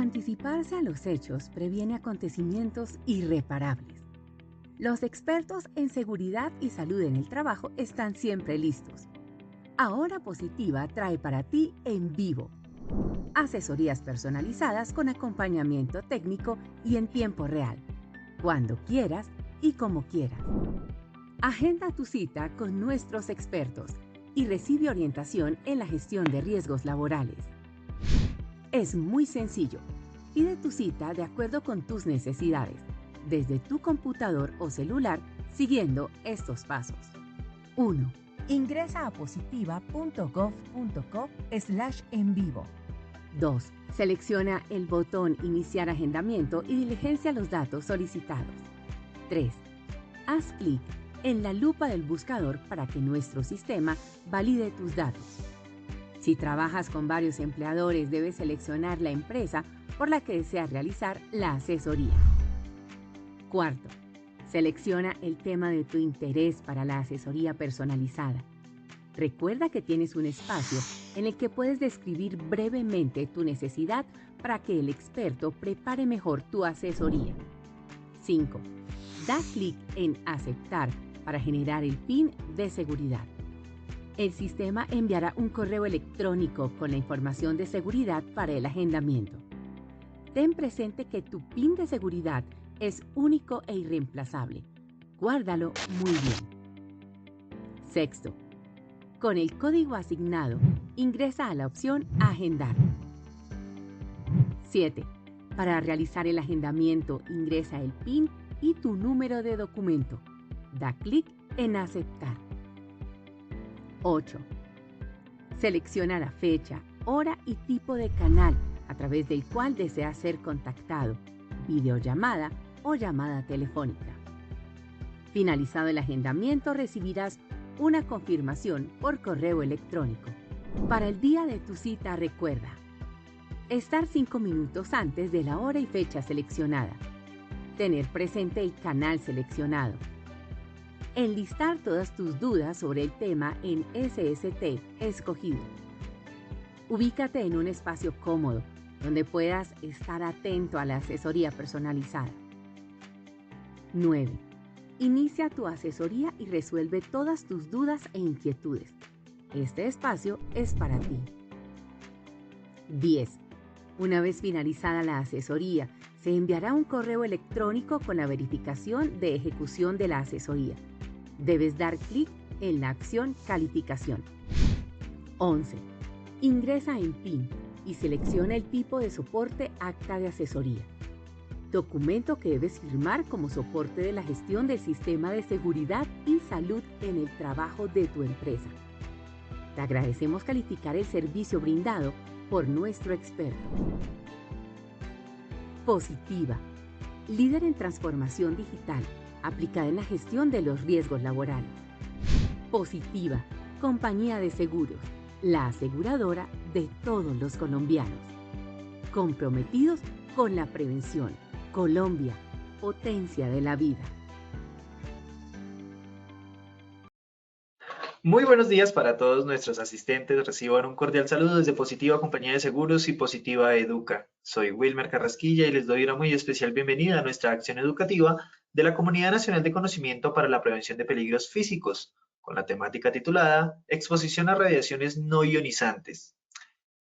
Anticiparse a los hechos previene acontecimientos irreparables. Los expertos en seguridad y salud en el trabajo están siempre listos. Ahora Positiva trae para ti En Vivo asesorías personalizadas con acompañamiento técnico y en tiempo real, cuando quieras y como quieras. Agenda tu cita con nuestros expertos y recibe orientación en la gestión de riesgos laborales. Es muy sencillo. Pide tu cita de acuerdo con tus necesidades, desde tu computador o celular, siguiendo estos pasos. 1. Ingresa a positiva.gov.co/en vivo. 2. Selecciona el botón Iniciar agendamiento y diligencia los datos solicitados. 3. Haz clic en la lupa del buscador para que nuestro sistema valide tus datos. Si trabajas con varios empleadores, debes seleccionar la empresa por la que deseas realizar la asesoría. 4. Selecciona el tema de tu interés para la asesoría personalizada. Recuerda que tienes un espacio en el que puedes describir brevemente tu necesidad para que el experto prepare mejor tu asesoría. 5. Da clic en Aceptar para generar el PIN de seguridad. El sistema enviará un correo electrónico con la información de seguridad para el agendamiento. Ten presente que tu PIN de seguridad es único e irreemplazable. Guárdalo muy bien. 6. Con el código asignado, ingresa a la opción Agendar. 7. Para realizar el agendamiento, ingresa el PIN y tu número de documento. Da clic en Aceptar. 8. Selecciona la fecha, hora y tipo de canal a través del cual deseas ser contactado, videollamada o llamada telefónica. Finalizado el agendamiento, recibirás una confirmación por correo electrónico. Para el día de tu cita, recuerda estar 5 minutos antes de la hora y fecha seleccionada, tener presente el canal seleccionado, enlistar todas tus dudas sobre el tema en SST escogido. Ubícate en un espacio cómodo donde puedas estar atento a la asesoría personalizada. 9. Inicia tu asesoría y resuelve todas tus dudas e inquietudes. Este espacio es para ti. 10. Una vez finalizada la asesoría, se enviará un correo electrónico con la verificación de ejecución de la asesoría. Debes dar clic en la acción Calificación. 11. Ingresa en PIN y selecciona el tipo de soporte Acta de asesoría. Documento que debes firmar como soporte de la gestión del sistema de seguridad y salud en el trabajo de tu empresa. Te agradecemos calificar el servicio brindado por nuestro experto. Positiva, líder en transformación digital aplicada en la gestión de los riesgos laborales. Positiva, compañía de seguros, la aseguradora de todos los colombianos. Comprometidos con la prevención. Colombia, potencia de la vida. Muy buenos días para todos nuestros asistentes. Reciban un cordial saludo desde Positiva Compañía de Seguros y Positiva Educa. Soy Wilmer Carrasquilla y les doy una muy especial bienvenida a nuestra acción educativa de la Comunidad Nacional de Conocimiento para la Prevención de Peligros Físicos, con la temática titulada Exposición a radiaciones no ionizantes.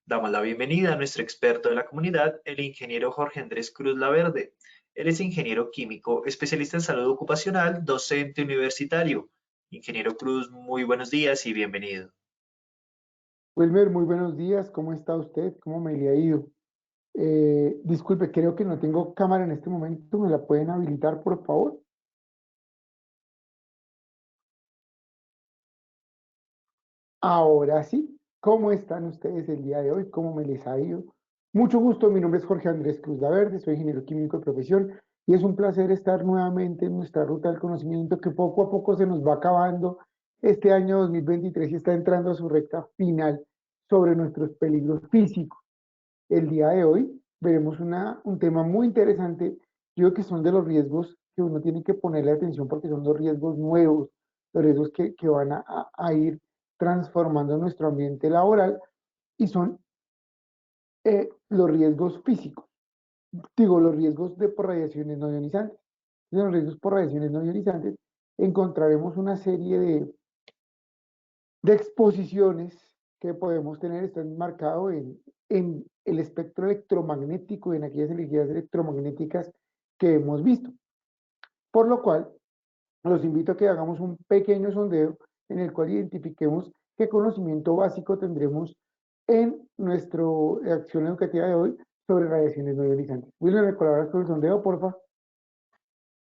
Damos la bienvenida a nuestro experto de la comunidad, el ingeniero Jorge Andrés Cruz Laverde. Él es ingeniero químico, especialista en salud ocupacional, docente universitario. Ingeniero Cruz, muy buenos días y bienvenido. Wilmer, muy buenos días. ¿Cómo está usted? ¿Cómo me le ha ido? Disculpe, creo que no tengo cámara en este momento. ¿Me la pueden habilitar, por favor? Ahora sí. ¿Cómo están ustedes el día de hoy? ¿Cómo me les ha ido? Mucho gusto. Mi nombre es Jorge Andrés Cruz Laverde. Soy ingeniero químico de profesión y es un placer estar nuevamente en nuestra ruta del conocimiento que poco a poco se nos va acabando. Este año 2023 y está entrando a su recta final sobre nuestros peligros físicos. El día de hoy veremos un tema muy interesante, yo creo que son de los riesgos que uno tiene que ponerle atención porque son los riesgos nuevos, los riesgos que van a ir transformando nuestro ambiente laboral y son los riesgos físicos. los riesgos por radiaciones no ionizantes. En los riesgos por radiaciones no ionizantes encontraremos una serie de exposiciones que podemos tener, están marcados en el espectro electromagnético, en aquellas energías electromagnéticas que hemos visto. Por lo cual, los invito a que hagamos un pequeño sondeo en el cual identifiquemos qué conocimiento básico tendremos en nuestra acción educativa de hoy sobre radiaciones no ionizantes. Wilmer, ¿me colaboras con el sondeo, porfa?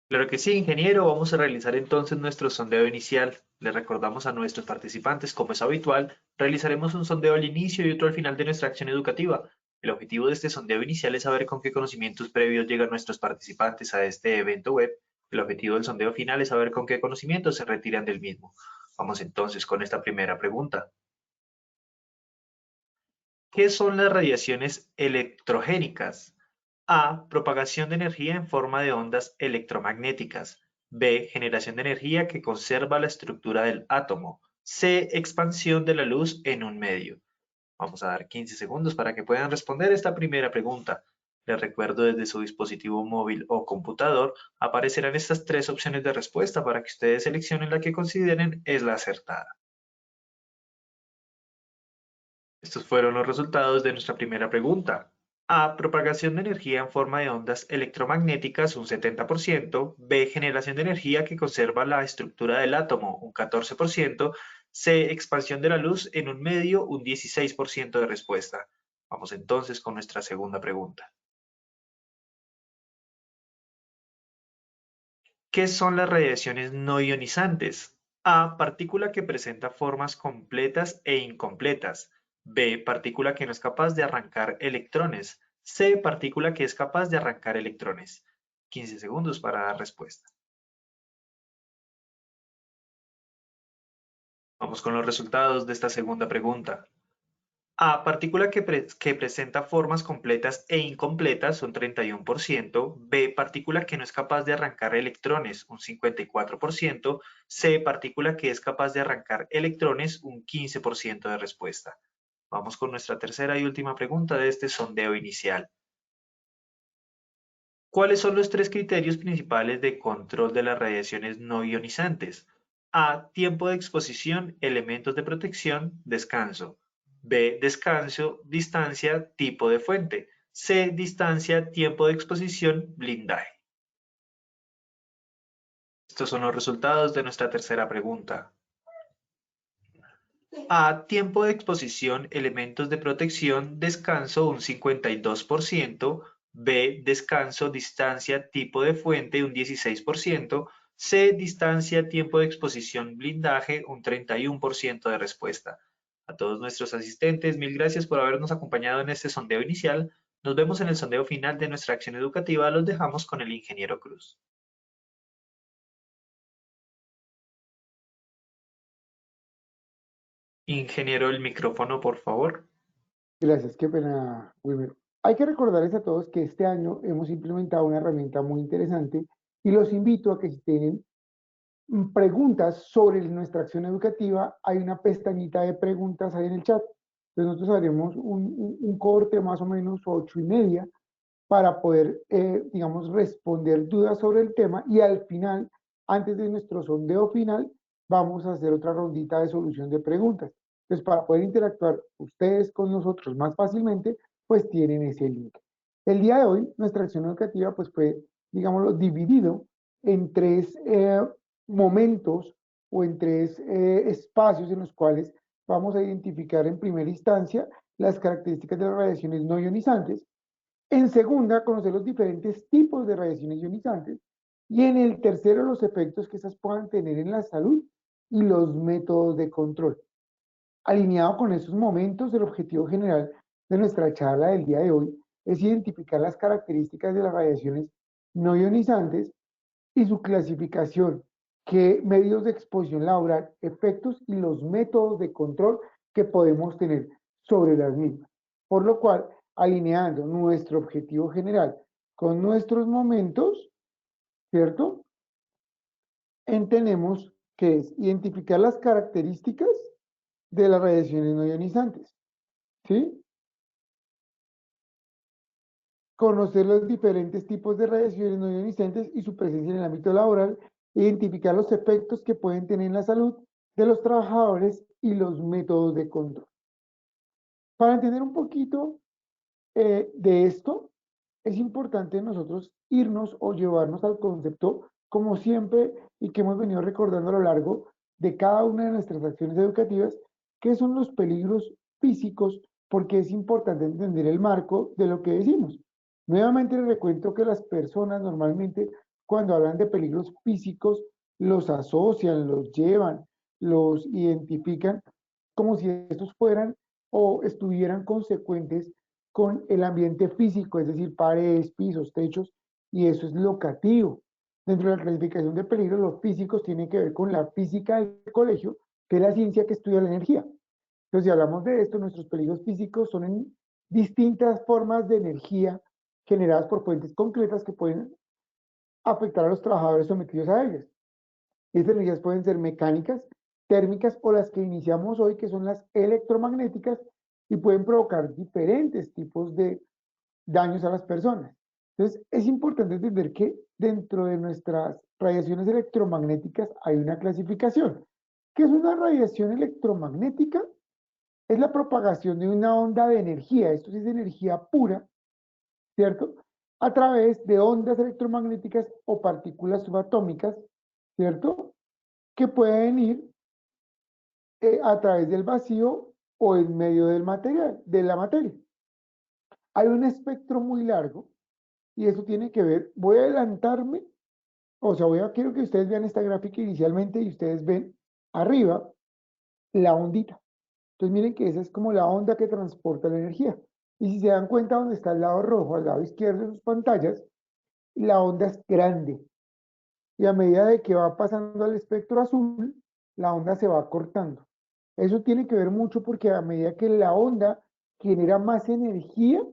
Claro que sí, ingeniero. Vamos a realizar entonces nuestro sondeo inicial. Le recordamos a nuestros participantes, como es habitual, realizaremos un sondeo al inicio y otro al final de nuestra acción educativa. El objetivo de este sondeo inicial es saber con qué conocimientos previos llegan nuestros participantes a este evento web. El objetivo del sondeo final es saber con qué conocimientos se retiran del mismo. Vamos entonces con esta primera pregunta. ¿Qué son las radiaciones electrogénicas? A. Propagación de energía en forma de ondas electromagnéticas. B. Generación de energía que conserva la estructura del átomo. C. Expansión de la luz en un medio. Vamos a dar 15 segundos para que puedan responder esta primera pregunta. Les recuerdo desde su dispositivo móvil o computador aparecerán estas tres opciones de respuesta para que ustedes seleccionen la que consideren es la acertada. Estos fueron los resultados de nuestra primera pregunta. A. Propagación de energía en forma de ondas electromagnéticas, un 70%. B. Generación de energía que conserva la estructura del átomo, un 14%. C. Expansión de la luz en un medio, un 16% de respuesta. Vamos entonces con nuestra segunda pregunta. ¿Qué son las radiaciones no ionizantes? A. Partícula que presenta formas completas e incompletas. B. Partícula que no es capaz de arrancar electrones. C. Partícula que es capaz de arrancar electrones. 15 segundos para dar respuesta. Vamos con los resultados de esta segunda pregunta. A. Partícula que presenta formas completas e incompletas, un 31%. B. Partícula que no es capaz de arrancar electrones, un 54%. C. Partícula que es capaz de arrancar electrones, un 15% de respuesta. Vamos con nuestra tercera y última pregunta de este sondeo inicial. ¿Cuáles son los tres criterios principales de control de las radiaciones no ionizantes? A. Tiempo de exposición, elementos de protección, descanso. B. Descanso, distancia, tipo de fuente. C. Distancia, tiempo de exposición, blindaje. Estos son los resultados de nuestra tercera pregunta. A. Tiempo de exposición, elementos de protección, descanso, un 52%. B. Descanso, distancia, tipo de fuente, un 16%. C. Distancia, tiempo de exposición, blindaje, un 31% de respuesta. A todos nuestros asistentes, mil gracias por habernos acompañado en este sondeo inicial. Nos vemos en el sondeo final de nuestra acción educativa. Los dejamos con el ingeniero Cruz. Ingeniero, el micrófono, por favor. Gracias, qué pena, Wilmer. Hay que recordarles a todos que este año hemos implementado una herramienta muy interesante y los invito a que si tienen preguntas sobre nuestra acción educativa, hay una pestañita de preguntas ahí en el chat. Entonces nosotros haremos un corte más o menos 8:30 para poder, digamos, responder dudas sobre el tema y al final, antes de nuestro sondeo final, vamos a hacer otra rondita de solución de preguntas. Entonces, para poder interactuar ustedes con nosotros más fácilmente, pues tienen ese link. El día de hoy, nuestra acción educativa, pues fue, digámoslo, dividido en tres momentos o en tres espacios en los cuales vamos a identificar en primera instancia las características de las radiaciones no ionizantes. En segunda, conocer los diferentes tipos de radiaciones ionizantes. Y en el tercero, los efectos que estas puedan tener en la salud y los métodos de control. Alineado con estos momentos, el objetivo general de nuestra charla del día de hoy es identificar las características de las radiaciones no ionizantes y su clasificación, qué medios de exposición laboral, efectos y los métodos de control que podemos tener sobre las mismas. Por lo cual, alineando nuestro objetivo general con nuestros momentos, ¿cierto? Entendemos que es identificar las características de las radiaciones no ionizantes, ¿sí? conocer los diferentes tipos de radiaciones no ionizantes y su presencia en el ámbito laboral, identificar los efectos que pueden tener en la salud de los trabajadores y los métodos de control. Para entender un poquito de esto, es importante nosotros irnos o llevarnos al concepto, como siempre, y que hemos venido recordando a lo largo de cada una de nuestras acciones educativas, que son los peligros físicos, porque es importante entender el marco de lo que decimos. Nuevamente les recuento que las personas normalmente, cuando hablan de peligros físicos, los asocian, los llevan, los identifican como si estos fueran o estuvieran consecuentes con el ambiente físico, es decir, paredes, pisos, techos, y eso es locativo. Dentro de la clasificación de peligros, los físicos tienen que ver con la física del colegio, que es la ciencia que estudia la energía. Entonces, si hablamos de esto, nuestros peligros físicos son en distintas formas de energía generadas por fuentes concretas que pueden afectar a los trabajadores sometidos a ellas. Estas energías pueden ser mecánicas, térmicas o las que iniciamos hoy, que son las electromagnéticas, y pueden provocar diferentes tipos de daños a las personas. Entonces, es importante entender que dentro de nuestras radiaciones electromagnéticas hay una clasificación. ¿Qué es una radiación electromagnética? Es la propagación de una onda de energía, esto sí es energía pura, ¿cierto? A través de ondas electromagnéticas o partículas subatómicas, ¿cierto? Que pueden ir a través del vacío o en medio del material, de la materia. Hay un espectro muy largo y eso tiene que ver, voy a adelantarme, o sea, quiero que ustedes vean esta gráfica inicialmente y ustedes ven arriba la ondita. Entonces miren que esa es como la onda que transporta la energía. Y si se dan cuenta donde está el lado rojo, al lado izquierdo de sus pantallas, la onda es grande. Y a medida de que va pasando al espectro azul, la onda se va cortando. Eso tiene que ver mucho porque a medida que la onda genera más energía,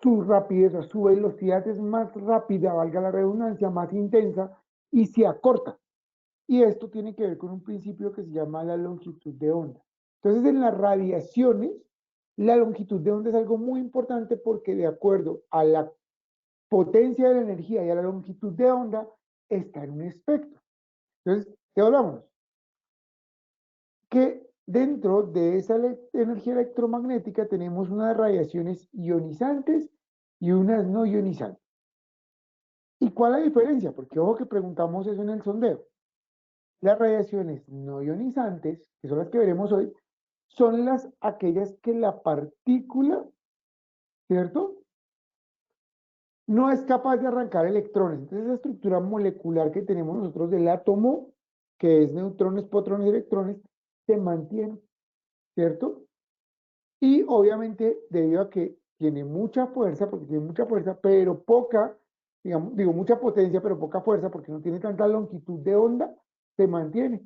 su rapidez, o su velocidad es más rápida, valga la redundancia, más intensa y se acorta. Y esto tiene que ver con un principio que se llama la longitud de onda. Entonces, en las radiaciones, la longitud de onda es algo muy importante porque de acuerdo a la potencia de la energía y a la longitud de onda, está en un espectro. Entonces, ¿qué hablamos? Que dentro de esa energía electromagnética tenemos unas radiaciones ionizantes y unas no ionizantes. ¿Y cuál es la diferencia? Porque ojo que preguntamos eso en el sondeo. Las radiaciones no ionizantes, que son las que veremos hoy, son aquellas que la partícula, ¿cierto? No es capaz de arrancar electrones. Entonces, esa estructura molecular que tenemos nosotros del átomo, que es neutrones, protones, electrones, se mantiene, ¿cierto? Y obviamente, debido a que tiene mucha fuerza, porque tiene mucha fuerza, pero poca, digamos, digo mucha potencia, pero poca fuerza, porque no tiene tanta longitud de onda, se mantiene.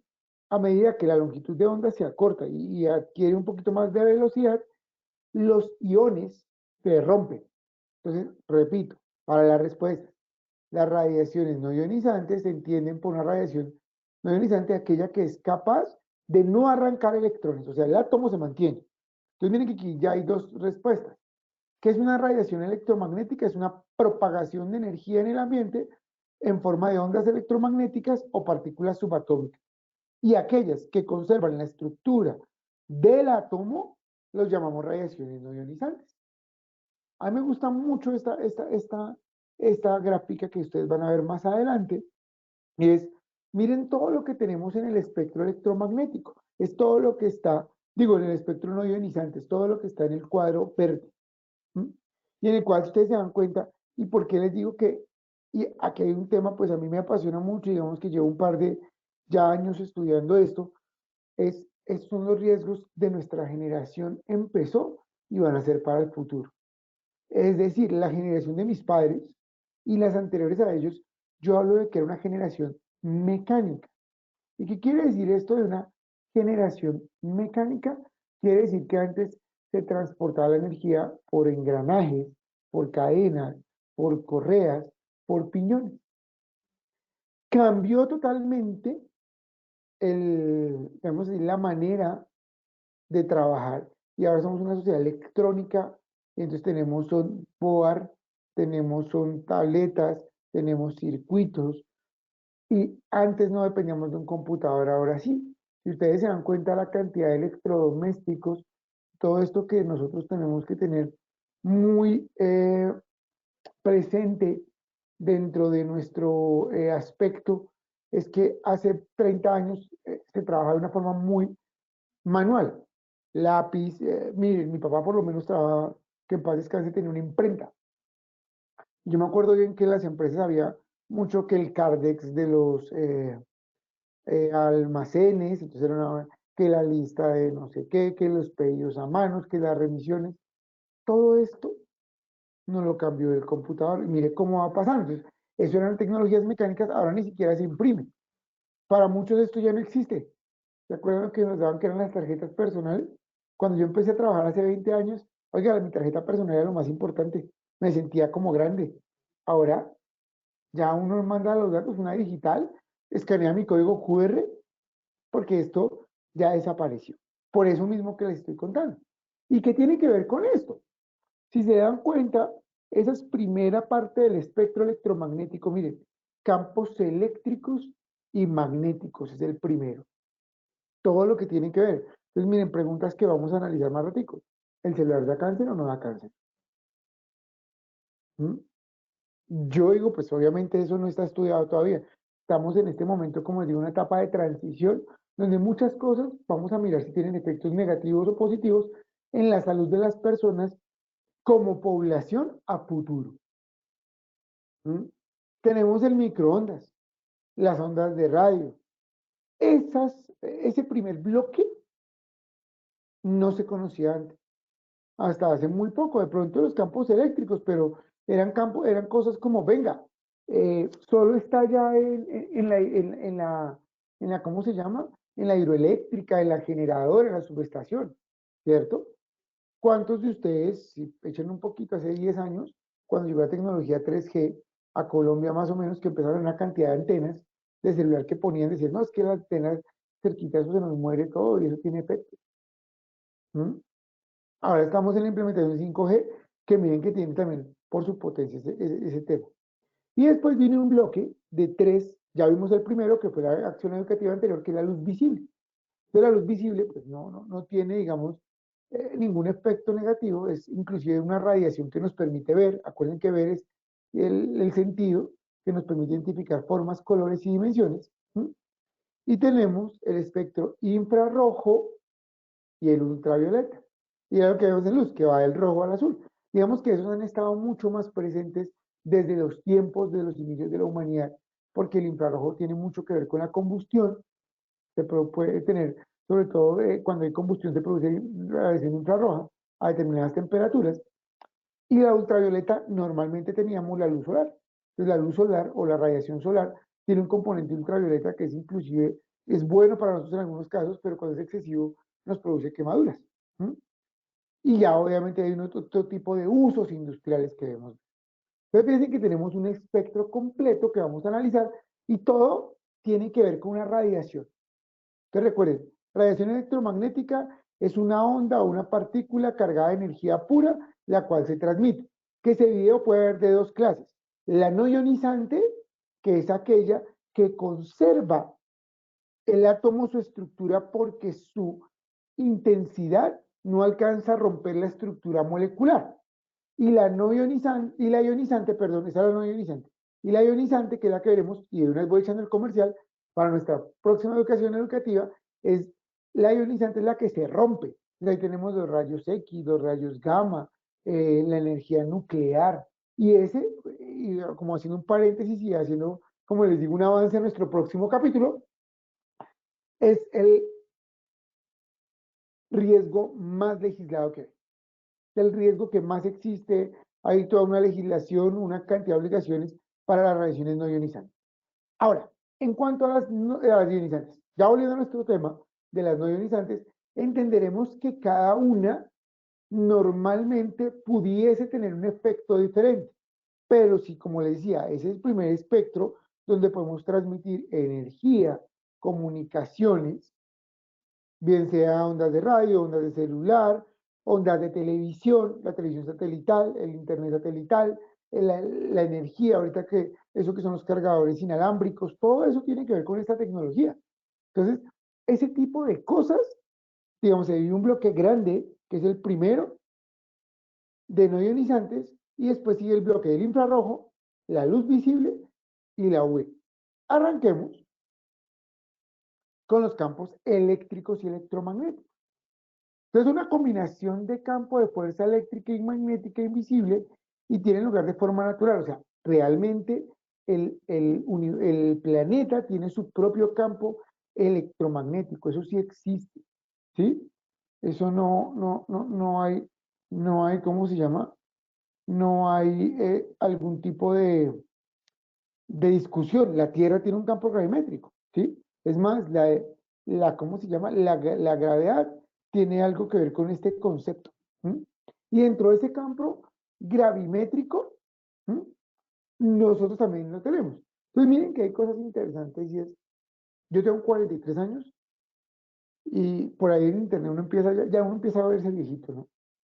A medida que la longitud de onda se acorta y adquiere un poquito más de velocidad, los iones se rompen. Entonces, repito, para la respuesta, las radiaciones no ionizantes se entienden por una radiación no ionizante aquella que es capaz de no arrancar electrones, o sea, el átomo se mantiene. Entonces, miren que aquí ya hay dos respuestas. ¿Qué es una radiación electromagnética? Es una propagación de energía en el ambiente en forma de ondas electromagnéticas o partículas subatómicas. Y aquellas que conservan la estructura del átomo, los llamamos radiaciones no ionizantes. A mí me gusta mucho esta gráfica que ustedes van a ver más adelante. Y es, miren todo lo que tenemos en el espectro electromagnético. Es todo lo que está, digo, en el espectro no ionizante, es todo lo que está en el cuadro verde. ¿Mm? Y en el cual ustedes se dan cuenta, y por qué les digo que, y aquí hay un tema, pues a mí me apasiona mucho, digamos que llevo un par de ya años estudiando esto, estos son los riesgos de nuestra generación empezó y van a ser para el futuro. Es decir, la generación de mis padres y las anteriores a ellos, yo hablo de que era una generación mecánica. ¿Y qué quiere decir esto de una generación mecánica? Quiere decir que antes se transportaba la energía por engranajes, por cadenas, por correas, por piñones. Cambió totalmente digamos así, la manera de trabajar y ahora somos una sociedad electrónica y entonces tenemos son board, tenemos son tabletas, tenemos circuitos, y antes no dependíamos de un computador, ahora sí. Si ustedes se dan cuenta la cantidad de electrodomésticos, todo esto que nosotros tenemos que tener muy presente dentro de nuestro aspecto, es que hace 30 años se trabajaba de una forma muy manual. Lápiz, miren, mi papá por lo menos trabajaba, que en paz descanse, tenía una imprenta. Yo me acuerdo bien que en las empresas había mucho que el Cardex de los almacenes, entonces era que la lista de no sé qué, que los pedidos a manos, que las remisiones, todo esto no lo cambió el computador y mire cómo va pasando. Entonces, eso eran tecnologías mecánicas, ahora ni siquiera se imprime. Para muchos esto ya no existe. ¿Se acuerdan que nos daban que eran las tarjetas personales? Cuando yo empecé a trabajar hace 20 años, oiga, mi tarjeta personal era lo más importante. Me sentía como grande. Ahora ya uno manda los datos, una digital, escanea mi código QR, porque esto ya desapareció. Por eso mismo que les estoy contando. ¿Y qué tiene que ver con esto? Si se dan cuenta, esa es primera parte del espectro electromagnético. Miren, campos eléctricos y magnéticos es el primero. Todo lo que tiene que ver. Entonces, miren, preguntas que vamos a analizar más ratico. ¿El celular da cáncer o no da cáncer? ¿Mm? Yo digo, pues obviamente eso no está estudiado todavía. Estamos en este momento, como les digo, una etapa de transición donde muchas cosas vamos a mirar si tienen efectos negativos o positivos en la salud de las personas como población a futuro. ¿Mm? Tenemos el microondas, las ondas de radio. Ese primer bloque no se conocía antes, hasta hace muy poco. De pronto los campos eléctricos, pero eran cosas como, venga, solo está ya en la, ¿cómo se llama? En la hidroeléctrica, en la generadora, en la subestación, ¿cierto? ¿Cuántos de ustedes, si echan un poquito hace 10 años, cuando llegó la tecnología 3G a Colombia más o menos, que empezaron una cantidad de antenas de celular que ponían, decir, no, es que las antenas cerquita, eso se nos muere todo y eso tiene efecto? ¿Mm? Ahora estamos en la implementación 5G, que miren que tiene también por su potencia ese tema. Y después viene un bloque de tres, ya vimos el primero, que fue la acción educativa anterior, que es la luz visible. Pero la luz visible, pues no tiene, digamos, ningún efecto negativo, es inclusive una radiación que nos permite ver. Acuérdense que ver es el sentido que nos permite identificar formas, colores y dimensiones. ¿Mm? Y tenemos el espectro infrarrojo y el ultravioleta. Y es lo que vemos en luz, que va del rojo al azul. Digamos que esos han estado mucho más presentes desde los tiempos de los inicios de la humanidad, porque el infrarrojo tiene mucho que ver con la combustión. Se puede tener, sobre todo cuando hay combustión, se produce radiación infrarroja a determinadas temperaturas. Y la ultravioleta, normalmente teníamos la luz solar. Entonces, la luz solar o la radiación solar tiene un componente ultravioleta que es inclusive, es bueno para nosotros en algunos casos, pero cuando es excesivo nos produce quemaduras. ¿Mm? Y ya obviamente hay otro tipo de usos industriales que vemos. Entonces fíjense que tenemos un espectro completo que vamos a analizar y todo tiene que ver con una radiación. Entonces recuerden, radiación electromagnética es una onda o una partícula cargada de energía pura, la cual se transmite. Que ese video puede haber de dos clases. La no ionizante, que es aquella que conserva el átomo su estructura porque su intensidad no alcanza a romper la estructura molecular. Y la no ionizante, y la ionizante, perdón, esa es la no ionizante. Y la ionizante, que es la que veremos, y de una vez voy echando el comercial, para nuestra próxima educación educativa, es la ionizante es la que se rompe. Entonces ahí tenemos los rayos X, los rayos gamma, la energía nuclear. Y ese, y como haciendo un paréntesis y haciendo, como les digo, un avance a nuestro próximo capítulo, es el riesgo más legislado que hay. El riesgo que más existe, hay toda una legislación, una cantidad de obligaciones para las radiaciones no ionizantes. Ahora, en cuanto a las ionizantes, ya volviendo a nuestro tema de las no ionizantes, entenderemos que cada una normalmente pudiese tener un efecto diferente, pero si, como les decía, ese es el primer espectro donde podemos transmitir energía, comunicaciones, bien sea ondas de radio, ondas de celular, ondas de televisión, la televisión satelital, el internet satelital, la energía, ahorita que eso que son los cargadores inalámbricos, todo eso tiene que ver con esta tecnología. Entonces, ese tipo de cosas, digamos, hay un bloque grande, que es el primero de no ionizantes, y después sigue el bloque del infrarrojo, la luz visible y la UV. Arranquemos con los campos eléctricos y electromagnéticos. Entonces, una combinación de campo de fuerza eléctrica y magnética invisible y tiene lugar de forma natural. O sea, realmente el planeta tiene su propio campo electromagnético. Eso sí existe, ¿sí? Eso no hay, ¿cómo se llama? No hay algún tipo de discusión. La Tierra tiene un campo gravimétrico, ¿sí? Es más, ¿cómo se llama? La gravedad tiene algo que ver con este concepto. ¿Sí? Y dentro de ese campo gravimétrico, ¿sí? Nosotros también lo tenemos. Entonces miren que hay cosas interesantes y es, yo tengo 43 años y por ahí en internet uno empieza, ya uno empieza a verse viejito, ¿no?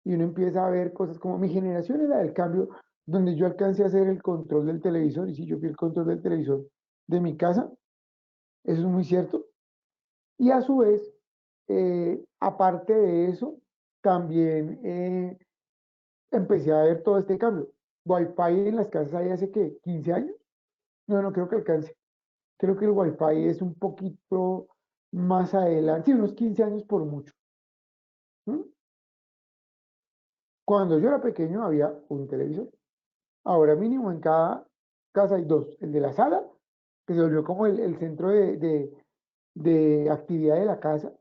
Y uno empieza a ver cosas como mi generación era del cambio, donde yo alcancé a hacer el control del televisor, y sí, yo fui el control del televisor de mi casa, eso es muy cierto. Y a su vez, aparte de eso, también empecé a ver todo este cambio. Wi-Fi en las casas hay hace, ¿qué? ¿15 años? No, no creo que alcance. Creo que el Wi-Fi es un poquito más adelante, sí, unos 15 años por mucho. ¿Mm? Cuando yo era pequeño había un televisor. Ahora mínimo en cada casa hay dos. El de la sala, que se volvió como el centro de actividad de la casa,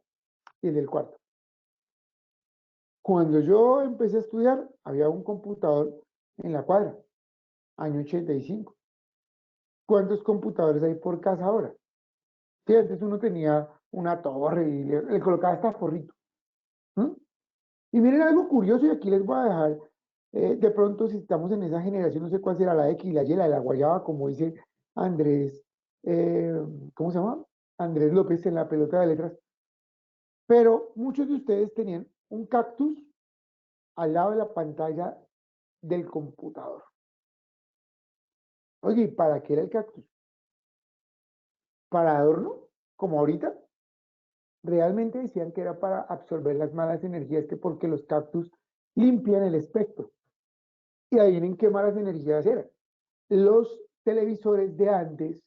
y el del cuarto. Cuando yo empecé a estudiar, había un computador en la cuadra, año 85. ¿Cuántos computadores hay por casa ahora? Sí, antes uno tenía una torre y le colocaba hasta forrito. ¿Mm? Y miren algo curioso, y aquí les voy a dejar, de pronto si estamos en esa generación, no sé cuál será la X, la Y, la de la guayaba, como dice Andrés, eh, ¿cómo se llama? Andrés López en la pelota de letras. Pero muchos de ustedes tenían un cactus al lado de la pantalla del computador. Oye, ¿y para qué era el cactus? ¿Para adorno? Como ahorita. Realmente decían que era para absorber las malas energías, que porque los cactus limpian el espectro. Y adivinen qué malas energías eran. Los televisores de antes,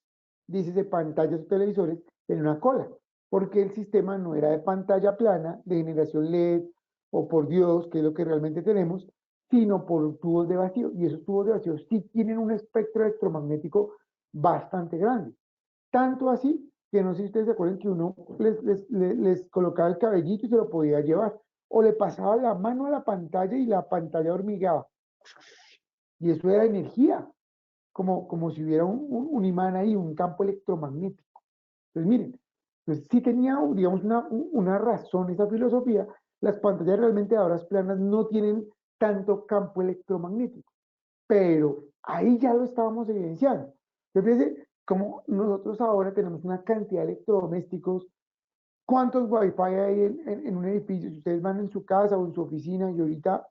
dice de pantallas o televisores, en una cola, porque el sistema no era de pantalla plana, de generación LED, o por Dios, que es lo que realmente tenemos, sino por tubos de vacío. Y esos tubos de vacío sí tienen un espectro electromagnético bastante grande. Tanto así que no sé si ustedes se acuerdan que uno les colocaba el cabellito y se lo podía llevar, o le pasaba la mano a la pantalla y la pantalla hormigueaba. Y eso era energía, como si hubiera un imán ahí, un campo electromagnético. Entonces, miren, pues sí tenía, digamos, una razón esa filosofía. Las pantallas realmente ahora planas no tienen tanto campo electromagnético, pero ahí ya lo estábamos evidenciando. Entonces, fíjense, como nosotros ahora tenemos una cantidad de electrodomésticos, ¿cuántos Wi-Fi hay en un edificio? Si ustedes van en su casa o en su oficina y ahorita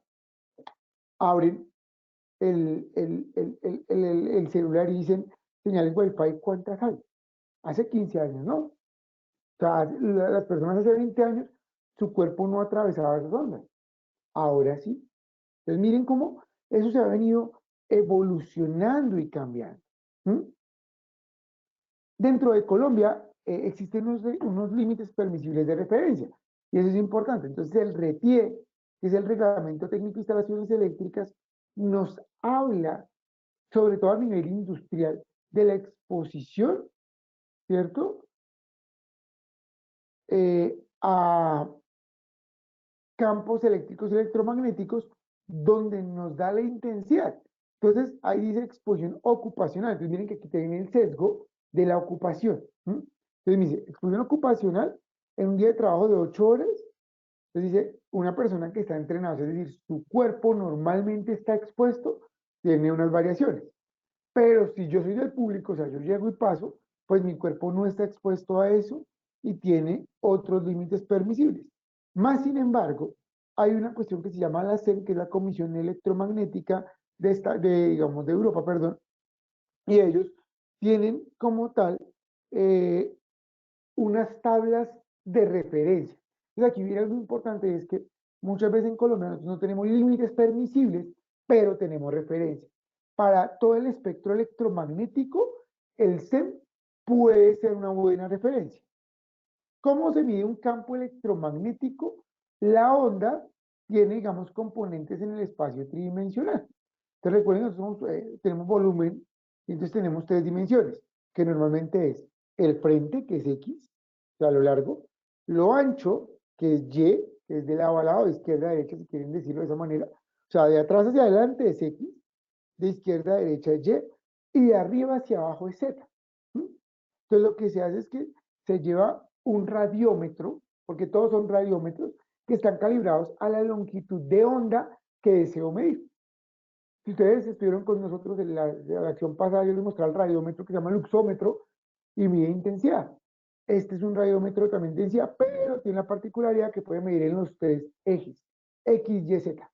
abren el celular y dicen señales Wi-Fi, ¿cuántas hay? Hace 15 años, ¿no? O sea, las personas hace 20 años, su cuerpo no atravesaba esas ondas. Ahora sí. Entonces, miren cómo eso se ha venido evolucionando y cambiando. ¿Mm? Dentro de Colombia existen unos límites permisibles de referencia, y eso es importante. Entonces, el RETIE, que es el Reglamento Técnico de Instalaciones Eléctricas, nos habla, sobre todo a nivel industrial, de la exposición, ¿cierto? A campos eléctricos y electromagnéticos, donde nos da la intensidad. Entonces, ahí dice exposición ocupacional. Entonces, miren que aquí tienen el sesgo de la ocupación. Entonces, me dice, exposición ocupacional en un día de trabajo de 8 horas. Entonces, dice, una persona que está entrenada, es decir, su cuerpo normalmente está expuesto, tiene unas variaciones. Pero si yo soy del público, o sea, yo llego y paso, pues mi cuerpo no está expuesto a eso y tiene otros límites permisibles. Más sin embargo, hay una cuestión que se llama la CEN, que es la Comisión Electromagnética digamos, de Europa, perdón, y ellos tienen como tal unas tablas de referencia. Entonces aquí viene algo importante, es que muchas veces en Colombia nosotros no tenemos límites permisibles, pero tenemos referencia. Para todo el espectro electromagnético, el SEM puede ser una buena referencia. ¿Cómo se mide un campo electromagnético? La onda tiene, digamos, componentes en el espacio tridimensional. Entonces recuerden, nosotros tenemos volumen y entonces tenemos tres dimensiones, que normalmente es el frente, que es X, o sea, lo largo, lo ancho, que es Y, que es de lado a lado, de izquierda a derecha, si quieren decirlo de esa manera. O sea, de atrás hacia adelante es X, de izquierda a derecha es Y, y de arriba hacia abajo es Z. ¿Mm? Entonces lo que se hace es que se lleva un radiómetro, porque todos son radiómetros, que están calibrados a la longitud de onda que deseo medir. Si ustedes estuvieron con nosotros en la acción pasada, yo les mostré el radiómetro que se llama luxómetro y mide intensidad. Este es un radiómetro también de intensidad, pero tiene la particularidad que puede medir en los tres ejes, X, Y, Z.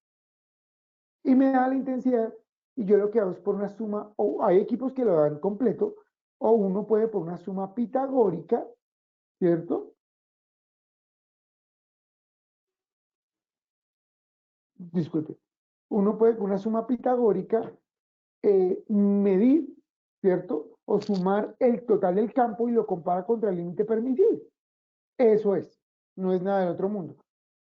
Y me da la intensidad y yo lo que hago es por una suma, o hay equipos que lo dan completo, o uno puede por una suma pitagórica, ¿cierto? Disculpe. Uno puede con una suma pitagórica medir, ¿cierto? O sumar el total del campo y lo compara contra el límite permisible. Eso es, no es nada del otro mundo.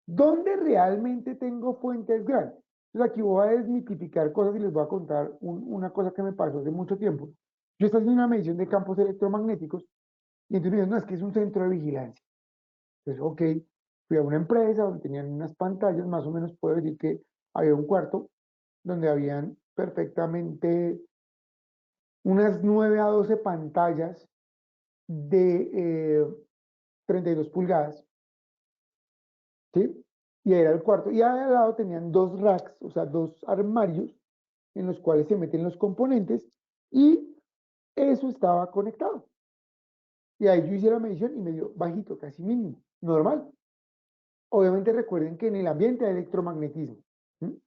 ¿Dónde realmente tengo fuentes grandes? Entonces aquí voy a desmitificar cosas y les voy a contar una cosa que me pasó hace mucho tiempo. Yo estaba haciendo una medición de campos electromagnéticos y entonces me dijeron, no, es que es un centro de vigilancia. Entonces, ok, fui a una empresa donde tenían unas pantallas, más o menos puedo decir que había un cuarto donde habían perfectamente unas 9 a 12 pantallas de 32 pulgadas, ¿sí? Y era el cuarto. Y al lado tenían dos racks, o sea, dos armarios en los cuales se meten los componentes y eso estaba conectado. Y ahí yo hice la medición y me dio bajito, casi mínimo, normal. Obviamente recuerden que en el ambiente hay electromagnetismo. ¿Sí?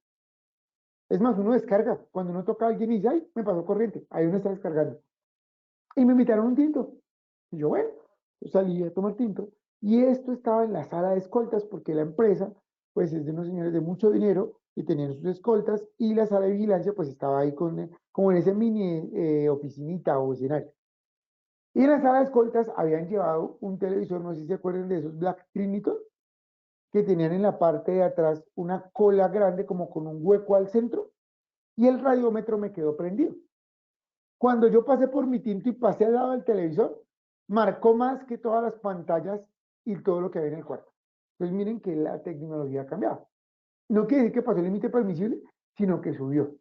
Es más, uno descarga. Cuando uno toca a alguien y dice, ay, me pasó corriente, ahí uno está descargando. Y me invitaron a un tinto. Y yo, bueno, yo salí a tomar tinto. Y esto estaba en la sala de escoltas porque la empresa, pues es de unos señores de mucho dinero y tenían sus escoltas y la sala de vigilancia, pues estaba ahí con, como en ese mini oficinita o escenario. Y en la sala de escoltas habían llevado un televisor, no sé si se acuerdan de esos Black Triniton, que tenían en la parte de atrás una cola grande como con un hueco al centro y el radiómetro me quedó prendido. Cuando yo pasé por mi tinto y pasé al lado del televisor, marcó más que todas las pantallas y todo lo que había en el cuarto. Entonces miren que la tecnología ha cambiado. No quiere decir que pasó el límite permisible, sino que subió.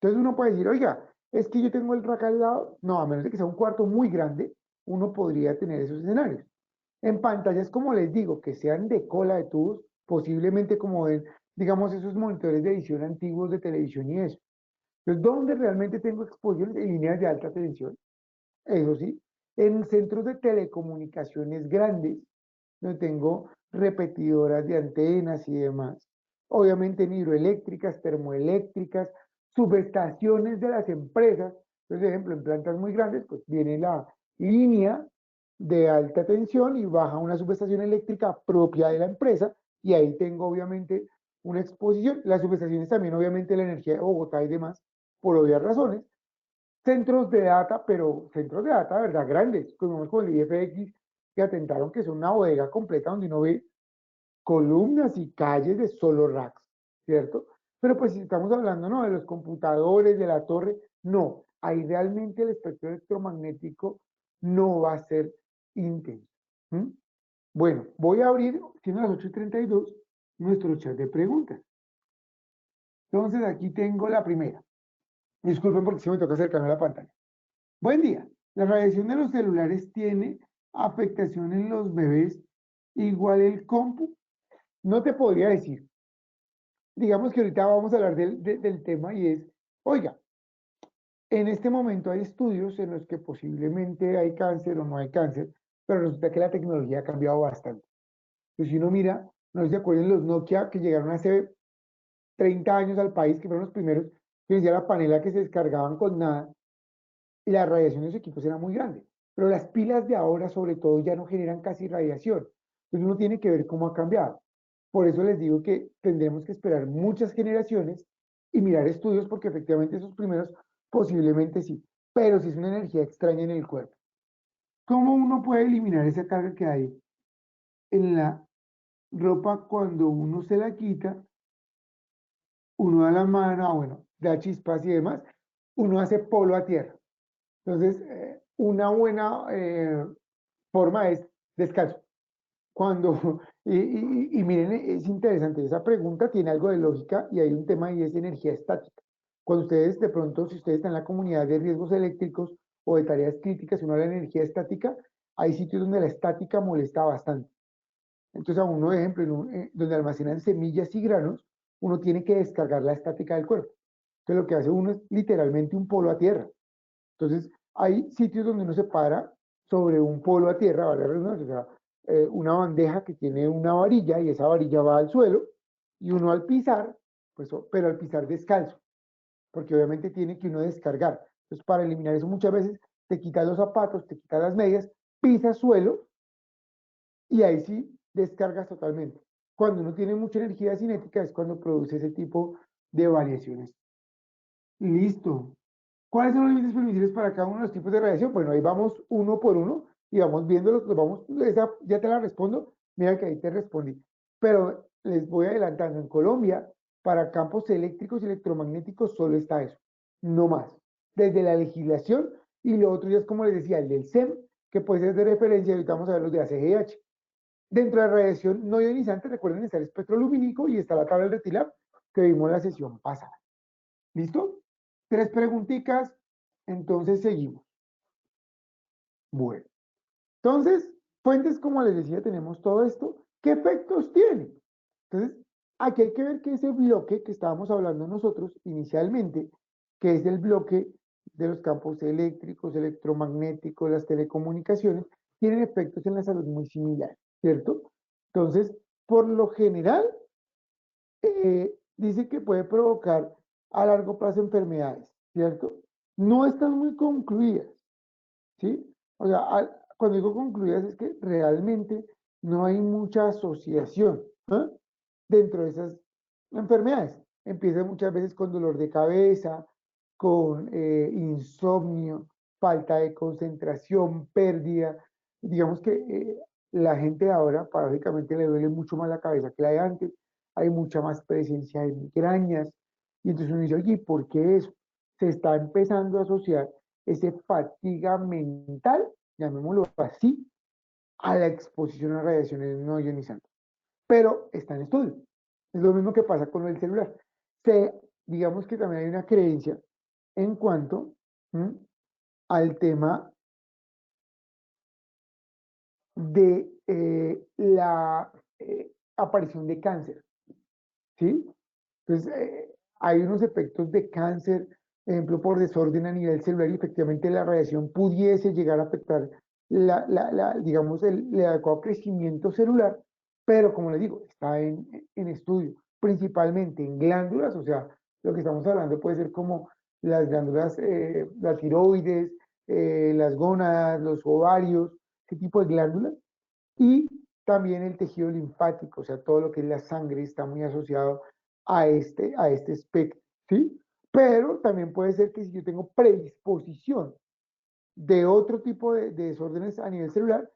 Entonces uno puede decir, oiga, es que yo tengo el rack al lado. No, a menos de que sea un cuarto muy grande, uno podría tener esos escenarios. En pantallas, como les digo, que sean de cola de tubos, posiblemente como ven, digamos, esos monitores de edición antiguos de televisión y eso. Entonces, ¿dónde realmente tengo exposiciones? En líneas de alta tensión, eso sí, en centros de telecomunicaciones grandes, donde tengo repetidoras de antenas y demás. Obviamente en hidroeléctricas, termoeléctricas, subestaciones de las empresas. Entonces, por ejemplo, en plantas muy grandes, pues viene la línea de alta tensión y baja una subestación eléctrica propia de la empresa y ahí tengo obviamente una exposición. Las subestaciones también, obviamente, la energía de Bogotá y demás, por obvias razones, centros de data, pero centros de data, ¿verdad? Grandes, como con el IFX, que atentaron que son una bodega completa donde uno ve columnas y calles de solo racks, ¿cierto? Pero pues si estamos hablando, ¿no? De los computadores, de la torre, no, ahí realmente el espectro electromagnético no va a ser intenso. ¿Mm? Bueno, voy a abrir, siendo las 8:32, nuestro chat de preguntas. Entonces aquí tengo la primera. Disculpen porque si me toca acercarme a la pantalla. Buen día. La radiación de los celulares tiene afectación en los bebés igual el compu. No te podría decir. Digamos que ahorita vamos a hablar del tema y es, oiga, en este momento hay estudios en los que posiblemente hay cáncer o no hay cáncer, pero resulta que la tecnología ha cambiado bastante. Pues si uno mira, no se acuerdan los Nokia que llegaron hace 30 años al país, que fueron los primeros, que decía la panela que se descargaban con nada, y la radiación de los equipos era muy grande. Pero las pilas de ahora, sobre todo, ya no generan casi radiación. Entonces uno tiene que ver cómo ha cambiado. Por eso les digo que tendremos que esperar muchas generaciones y mirar estudios, porque efectivamente esos primeros posiblemente sí, pero si es una energía extraña en el cuerpo. ¿Cómo uno puede eliminar esa carga que hay en la ropa cuando uno se la quita? Uno da la mano, bueno, da chispas y demás, uno hace polo a tierra. Entonces, una buena forma es descalzo. Cuando, y miren, es interesante, esa pregunta tiene algo de lógica y hay un tema y es energía estática. Cuando ustedes, de pronto, si ustedes están en la comunidad de riesgos eléctricos o de tareas críticas, uno habla de energía estática, hay sitios donde la estática molesta bastante. Entonces, a uno, de ejemplo, donde almacenan semillas y granos, uno tiene que descargar la estática del cuerpo. Entonces, lo que hace uno es literalmente un polo a tierra. Entonces, hay sitios donde uno se para sobre un polo a tierra, ¿vale? O sea, una bandeja que tiene una varilla y esa varilla va al suelo y uno al pisar, pues, pero al pisar descalzo, porque obviamente tiene que uno descargar. Entonces, para eliminar eso muchas veces te quitas los zapatos, te quitas las medias, pisas suelo y ahí sí descargas totalmente. Cuando uno tiene mucha energía cinética es cuando produce ese tipo de variaciones. Listo. ¿Cuáles son los límites permisibles para cada uno de los tipos de radiación? Bueno, ahí vamos uno por uno y vamos viendo esa ya te la respondo, mira que ahí te respondí. Pero les voy adelantando, en Colombia, para campos eléctricos y electromagnéticos solo está eso, no más. Desde la legislación y lo otro ya es como les decía, el del SEM, que puede ser de referencia, ahorita vamos a ver los de ACGH. Dentro de la radiación no ionizante, recuerden, está el espectro lumínico y está la tabla del retilab que vimos la sesión pasada. ¿Listo? Tres preguntitas, entonces seguimos. Bueno, entonces, fuentes, como les decía, tenemos todo esto. ¿Qué efectos tiene? Entonces, aquí hay que ver que ese bloque que estábamos hablando nosotros inicialmente, que es el bloque de los campos eléctricos, electromagnéticos, las telecomunicaciones, tienen efectos en la salud muy similares, ¿cierto? Entonces, por lo general, dice que puede provocar a largo plazo enfermedades, ¿cierto? No están muy concluidas, ¿sí? O sea, cuando digo concluidas es que realmente no hay mucha asociación, ¿eh? Dentro de esas enfermedades. Empieza muchas veces con dolor de cabeza, con insomnio, falta de concentración, pérdida. Digamos que la gente de ahora, paradójicamente, le duele mucho más la cabeza que la de antes. Hay mucha más presencia de migrañas. Y entonces uno dice, oye, ¿por qué eso? Se está empezando a asociar ese fatiga mental, llamémoslo así, a la exposición a radiaciones no ionizantes. Pero está en estudio. Es lo mismo que pasa con el celular. Digamos que también hay una creencia en cuanto al tema de la aparición de cáncer, ¿sí? Entonces, hay unos efectos de cáncer, ejemplo, por desorden a nivel celular y efectivamente la radiación pudiese llegar a afectar digamos, el adecuado crecimiento celular, pero como les digo, está en estudio, principalmente en glándulas, o sea, lo que estamos hablando puede ser como las glándulas, la tiroides, las gónadas, los ovarios, ese tipo de glándulas, y también el tejido linfático, o sea, todo lo que es la sangre está muy asociado a este espectro, ¿sí? Pero también puede ser que si yo tengo predisposición de otro tipo de desórdenes a nivel celular,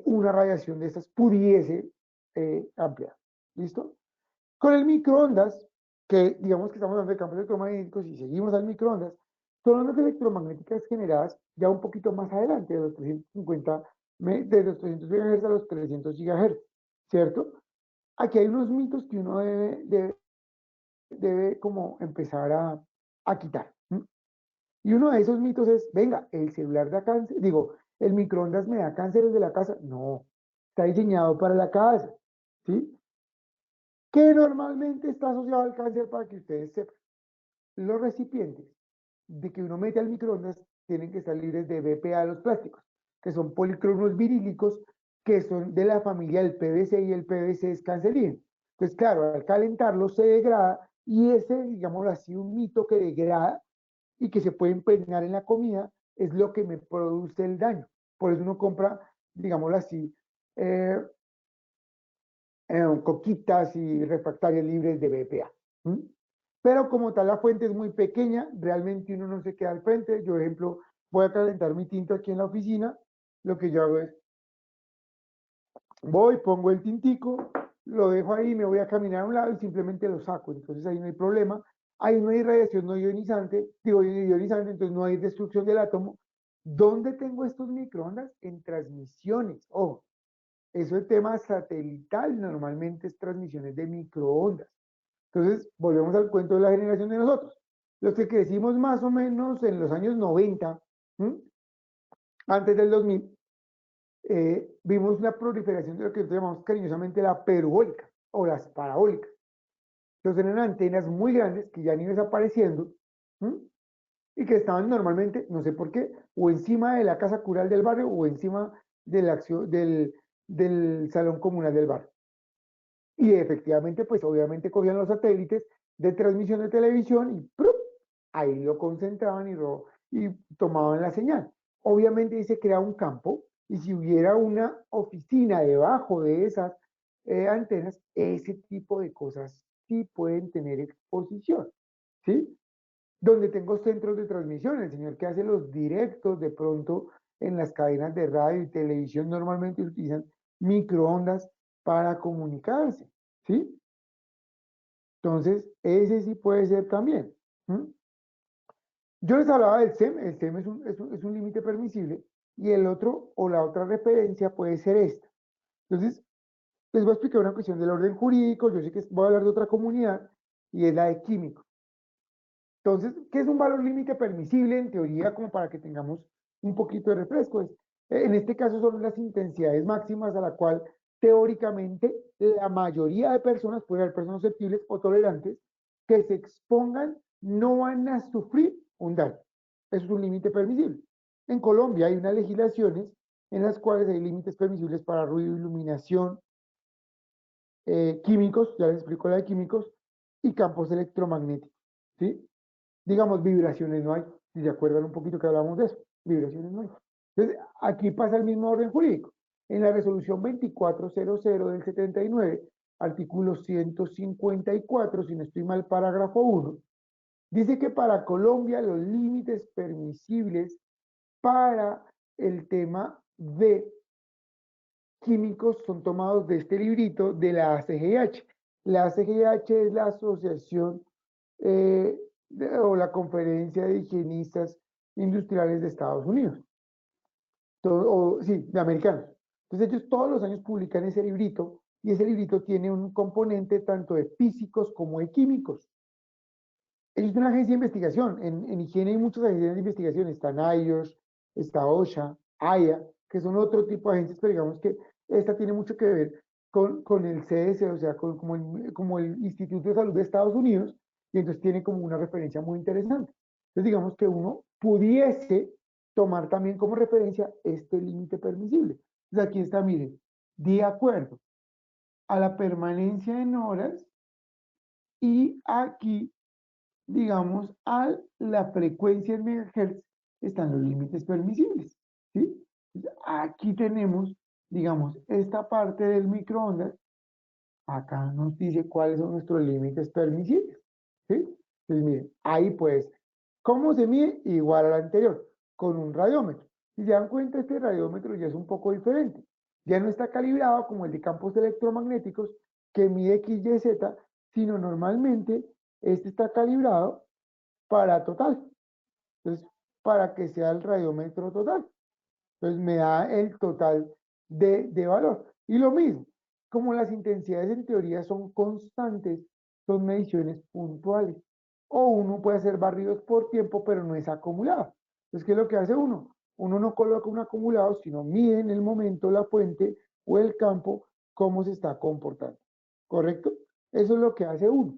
una radiación de estas pudiese ampliar. ¿Listo? Con el microondas, que digamos que estamos hablando de campos electromagnéticos y seguimos al microondas, son ondas electromagnéticas generadas ya un poquito más adelante, de los 350, de los 300 GHz a los 300 GHz, ¿cierto? Aquí hay unos mitos que uno debe como empezar a quitar. Y uno de esos mitos es, venga, el celular da cáncer, digo, el microondas me da cáncer desde la casa. No, está diseñado para la casa, ¿sí? Que normalmente está asociado al cáncer para que ustedes sepan. Los recipientes de que uno mete al microondas tienen que estar libres de BPA, los plásticos, que son policromus virílicos, que son de la familia del PVC y el PVC es cancerígeno. Entonces, claro, al calentarlo se degrada Y ese, digámoslo así, un mito que degrada y que se puede impregnar en la comida es lo que me produce el daño. Por eso uno compra, digámoslo así, eh, coquitas y refractarias libres de BPA. ¿Mm? Pero como tal la fuente es muy pequeña, realmente uno no se queda al frente. Yo, por ejemplo, voy a calentar mi tinto aquí en la oficina, lo que yo hago es, voy, pongo el tintico, lo dejo ahí, me voy a caminar a un lado y simplemente lo saco. Entonces ahí no hay problema, ahí no hay radiación no ionizante, digo ionizante, entonces no hay destrucción del átomo. ¿Dónde tengo estos microondas? En transmisiones. Ojo, eso es tema satelital, normalmente es transmisiones de microondas. Entonces, volvemos al cuento de la generación de nosotros. Los que crecimos más o menos en los años 90, ¿m? Antes del 2000, vimos la proliferación de lo que llamamos cariñosamente la perubólica o las parabólicas. Entonces eran antenas muy grandes que ya han ido desapareciendo, ¿m? Y que estaban normalmente, no sé por qué, o encima de la casa cural del barrio o encima de la acción, del salón comunal del barrio. Y efectivamente, pues obviamente cogían los satélites de transmisión de televisión y ¡prum! Ahí lo concentraban y tomaban la señal. Obviamente ahí se crea un campo y si hubiera una oficina debajo de esas antenas, ese tipo de cosas sí pueden tener exposición, ¿sí? Donde tengo centros de transmisión, el señor que hace los directos de pronto en las cadenas de radio y televisión normalmente utilizan microondas para comunicarse, ¿sí? Entonces, ese sí puede ser también. ¿Mm? Yo les hablaba del SEM, el SEM es un límite permisible y el otro o la otra referencia puede ser esta. Entonces, les voy a explicar una cuestión del orden jurídico, yo sé que voy a hablar de otra comunidad y es la de químicos. Entonces, ¿qué es un valor límite permisible en teoría como para que tengamos un poquito de refresco? En este caso son las intensidades máximas a la cual teóricamente la mayoría de personas, puede haber personas susceptibles o tolerantes, que se expongan no van a sufrir un daño. Eso es un límite permisible. En Colombia hay unas legislaciones en las cuales hay límites permisibles para ruido, iluminación, químicos, ya les explico la de químicos, y campos electromagnéticos, ¿sí? Digamos, vibraciones no hay. Si se acuerdan un poquito que hablamos de eso, vibraciones no hay. Entonces, aquí pasa el mismo orden jurídico. En la resolución 2400 del 79, artículo 154, si no estoy mal, parágrafo 1, dice que para Colombia los límites permisibles para el tema de químicos son tomados de este librito de la ACGH. La ACGH es la Asociación o la Conferencia de Higienistas Industriales de Estados Unidos, sí, de americanos. Entonces ellos todos los años publican ese librito y ese librito tiene un componente tanto de físicos como de químicos. Ellos son una agencia de investigación. En higiene hay muchas agencias de investigación. Está NIOSH, está OSHA, AYA, que son otro tipo de agencias, pero digamos que esta tiene mucho que ver con el CDC, o sea, como el Instituto de Salud de Estados Unidos, y entonces tiene como una referencia muy interesante. Entonces digamos que uno pudiese tomar también como referencia este límite permisible. Entonces aquí está, miren, de acuerdo a la permanencia en horas y aquí digamos, a la frecuencia en megahertz están los límites permisibles, ¿sí? Aquí tenemos, digamos, esta parte del microondas, acá nos dice cuáles son nuestros límites permisibles, ¿sí? Entonces, miren, ahí pues, ¿cómo se mide? Igual al anterior, con un radiómetro. Si se dan cuenta, este radiómetro ya es un poco diferente. Ya no está calibrado como el de campos electromagnéticos que mide X, Y, Z, sino normalmente este está calibrado para total. Entonces, para que sea el radiómetro total. Entonces, me da el total de valor. Y lo mismo, como las intensidades en teoría son constantes, son mediciones puntuales. O uno puede hacer barridos por tiempo, pero no es acumulado. Entonces, ¿qué es lo que hace uno? Uno no coloca un acumulado, sino mide en el momento la fuente o el campo cómo se está comportando. ¿Correcto? Eso es lo que hace uno.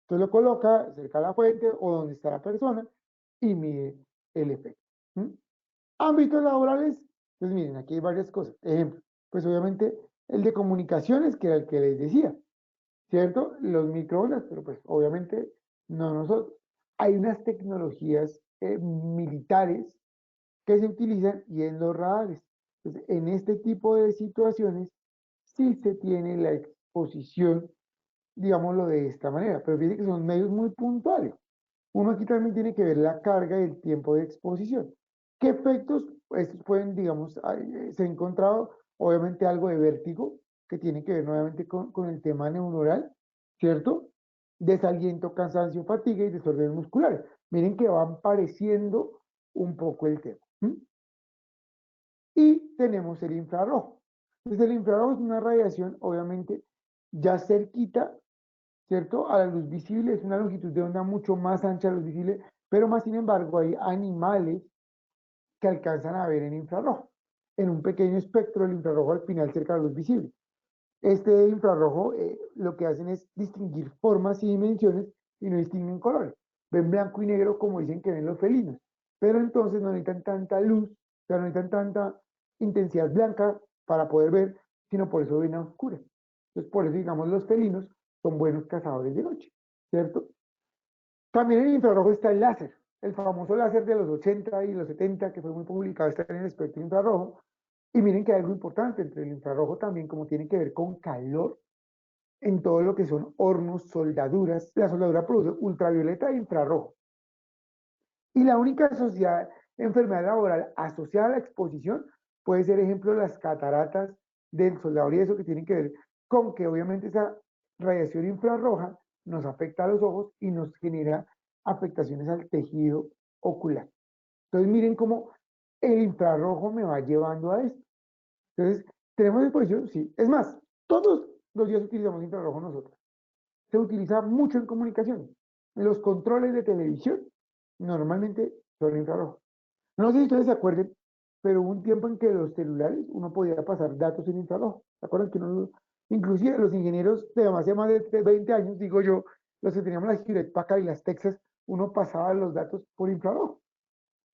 Entonces lo coloca cerca de la fuente o donde está la persona y mide el efecto. ¿Mm? Ámbitos laborales, pues miren, aquí hay varias cosas. Ejemplo, pues obviamente el de comunicaciones, que era el que les decía. ¿cierto? Los microondas, pero pues obviamente no nosotros. Hay unas tecnologías militares que se utilizan y en los radares. Entonces, en este tipo de situaciones sí se tiene la exposición, digámoslo de esta manera, pero fíjense que son medios muy puntuales. Uno aquí también tiene que ver la carga y el tiempo de exposición. ¿Qué efectos estos pueden, digamos, se ha encontrado? Obviamente algo de vértigo, que tiene que ver nuevamente con el tema neuronal, ¿cierto? Desaliento, cansancio, fatiga y desórdenes musculares. Miren que van pareciendo un poco el tema. Y tenemos el infrarrojo. Entonces el infrarrojo es una radiación, obviamente, ya cerquita, ¿cierto? A la luz visible, es una longitud de onda mucho más ancha a la luz visible, pero más sin embargo hay animales que alcanzan a ver en infrarrojo, en un pequeño espectro del infrarrojo al final cerca de la luz visible. Este infrarrojo lo que hacen es distinguir formas y dimensiones y no distinguen colores. Ven blanco y negro como dicen que ven los felinos, pero entonces no necesitan tanta luz, o sea, no necesitan tanta intensidad blanca para poder ver, sino por eso ven a oscuras. Entonces, por eso, digamos, los felinos son buenos cazadores de noche, ¿cierto? También en el infrarrojo está el láser, el famoso láser de los 80 y los 70, que fue muy publicado, está en el espectro infrarrojo. Y miren que hay algo importante entre el infrarrojo también, como tiene que ver con calor, en todo lo que son hornos, soldaduras. La soldadura produce ultravioleta e infrarrojo. Y la única enfermedad laboral asociada a la exposición puede ser, ejemplo, las cataratas del soldador y eso que tiene que ver con que obviamente esa radiación infrarroja nos afecta a los ojos y nos genera afectaciones al tejido ocular. Entonces miren cómo el infrarrojo me va llevando a esto. Entonces, tenemos exposición, sí. Es más, todos los días utilizamos infrarrojo nosotros. Se utiliza mucho en comunicación. Los controles de televisión normalmente son infrarrojo. No sé si ustedes se acuerden, pero hubo un tiempo en que los celulares uno podía pasar datos en infrarrojo. ¿Se acuerdan que uno, inclusive los ingenieros de hace más de 20 años, digo yo, los que teníamos las Hewlett Packard y las Texas, uno pasaba los datos por infrarrojo?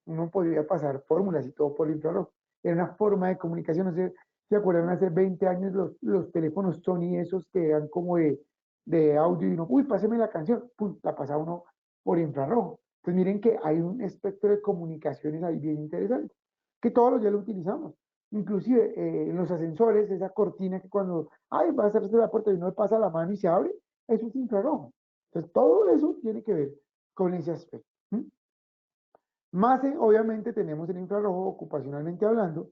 Uno podía pasar fórmulas y todo por infrarrojo. Era una forma de comunicación. No sé si acuerdan hace 20 años los teléfonos Sony esos que eran como de audio y uno, uy, páseme la canción, pum, la pasa uno por infrarrojo. Entonces miren que hay un espectro de comunicaciones ahí bien interesante, que todos los días lo utilizamos. Inclusive en los ascensores, esa cortina que cuando, ay, va a cerrarse la puerta y uno le pasa la mano y se abre, eso es infrarrojo. Entonces todo eso tiene que ver con ese aspecto. Más obviamente tenemos el infrarrojo ocupacionalmente hablando,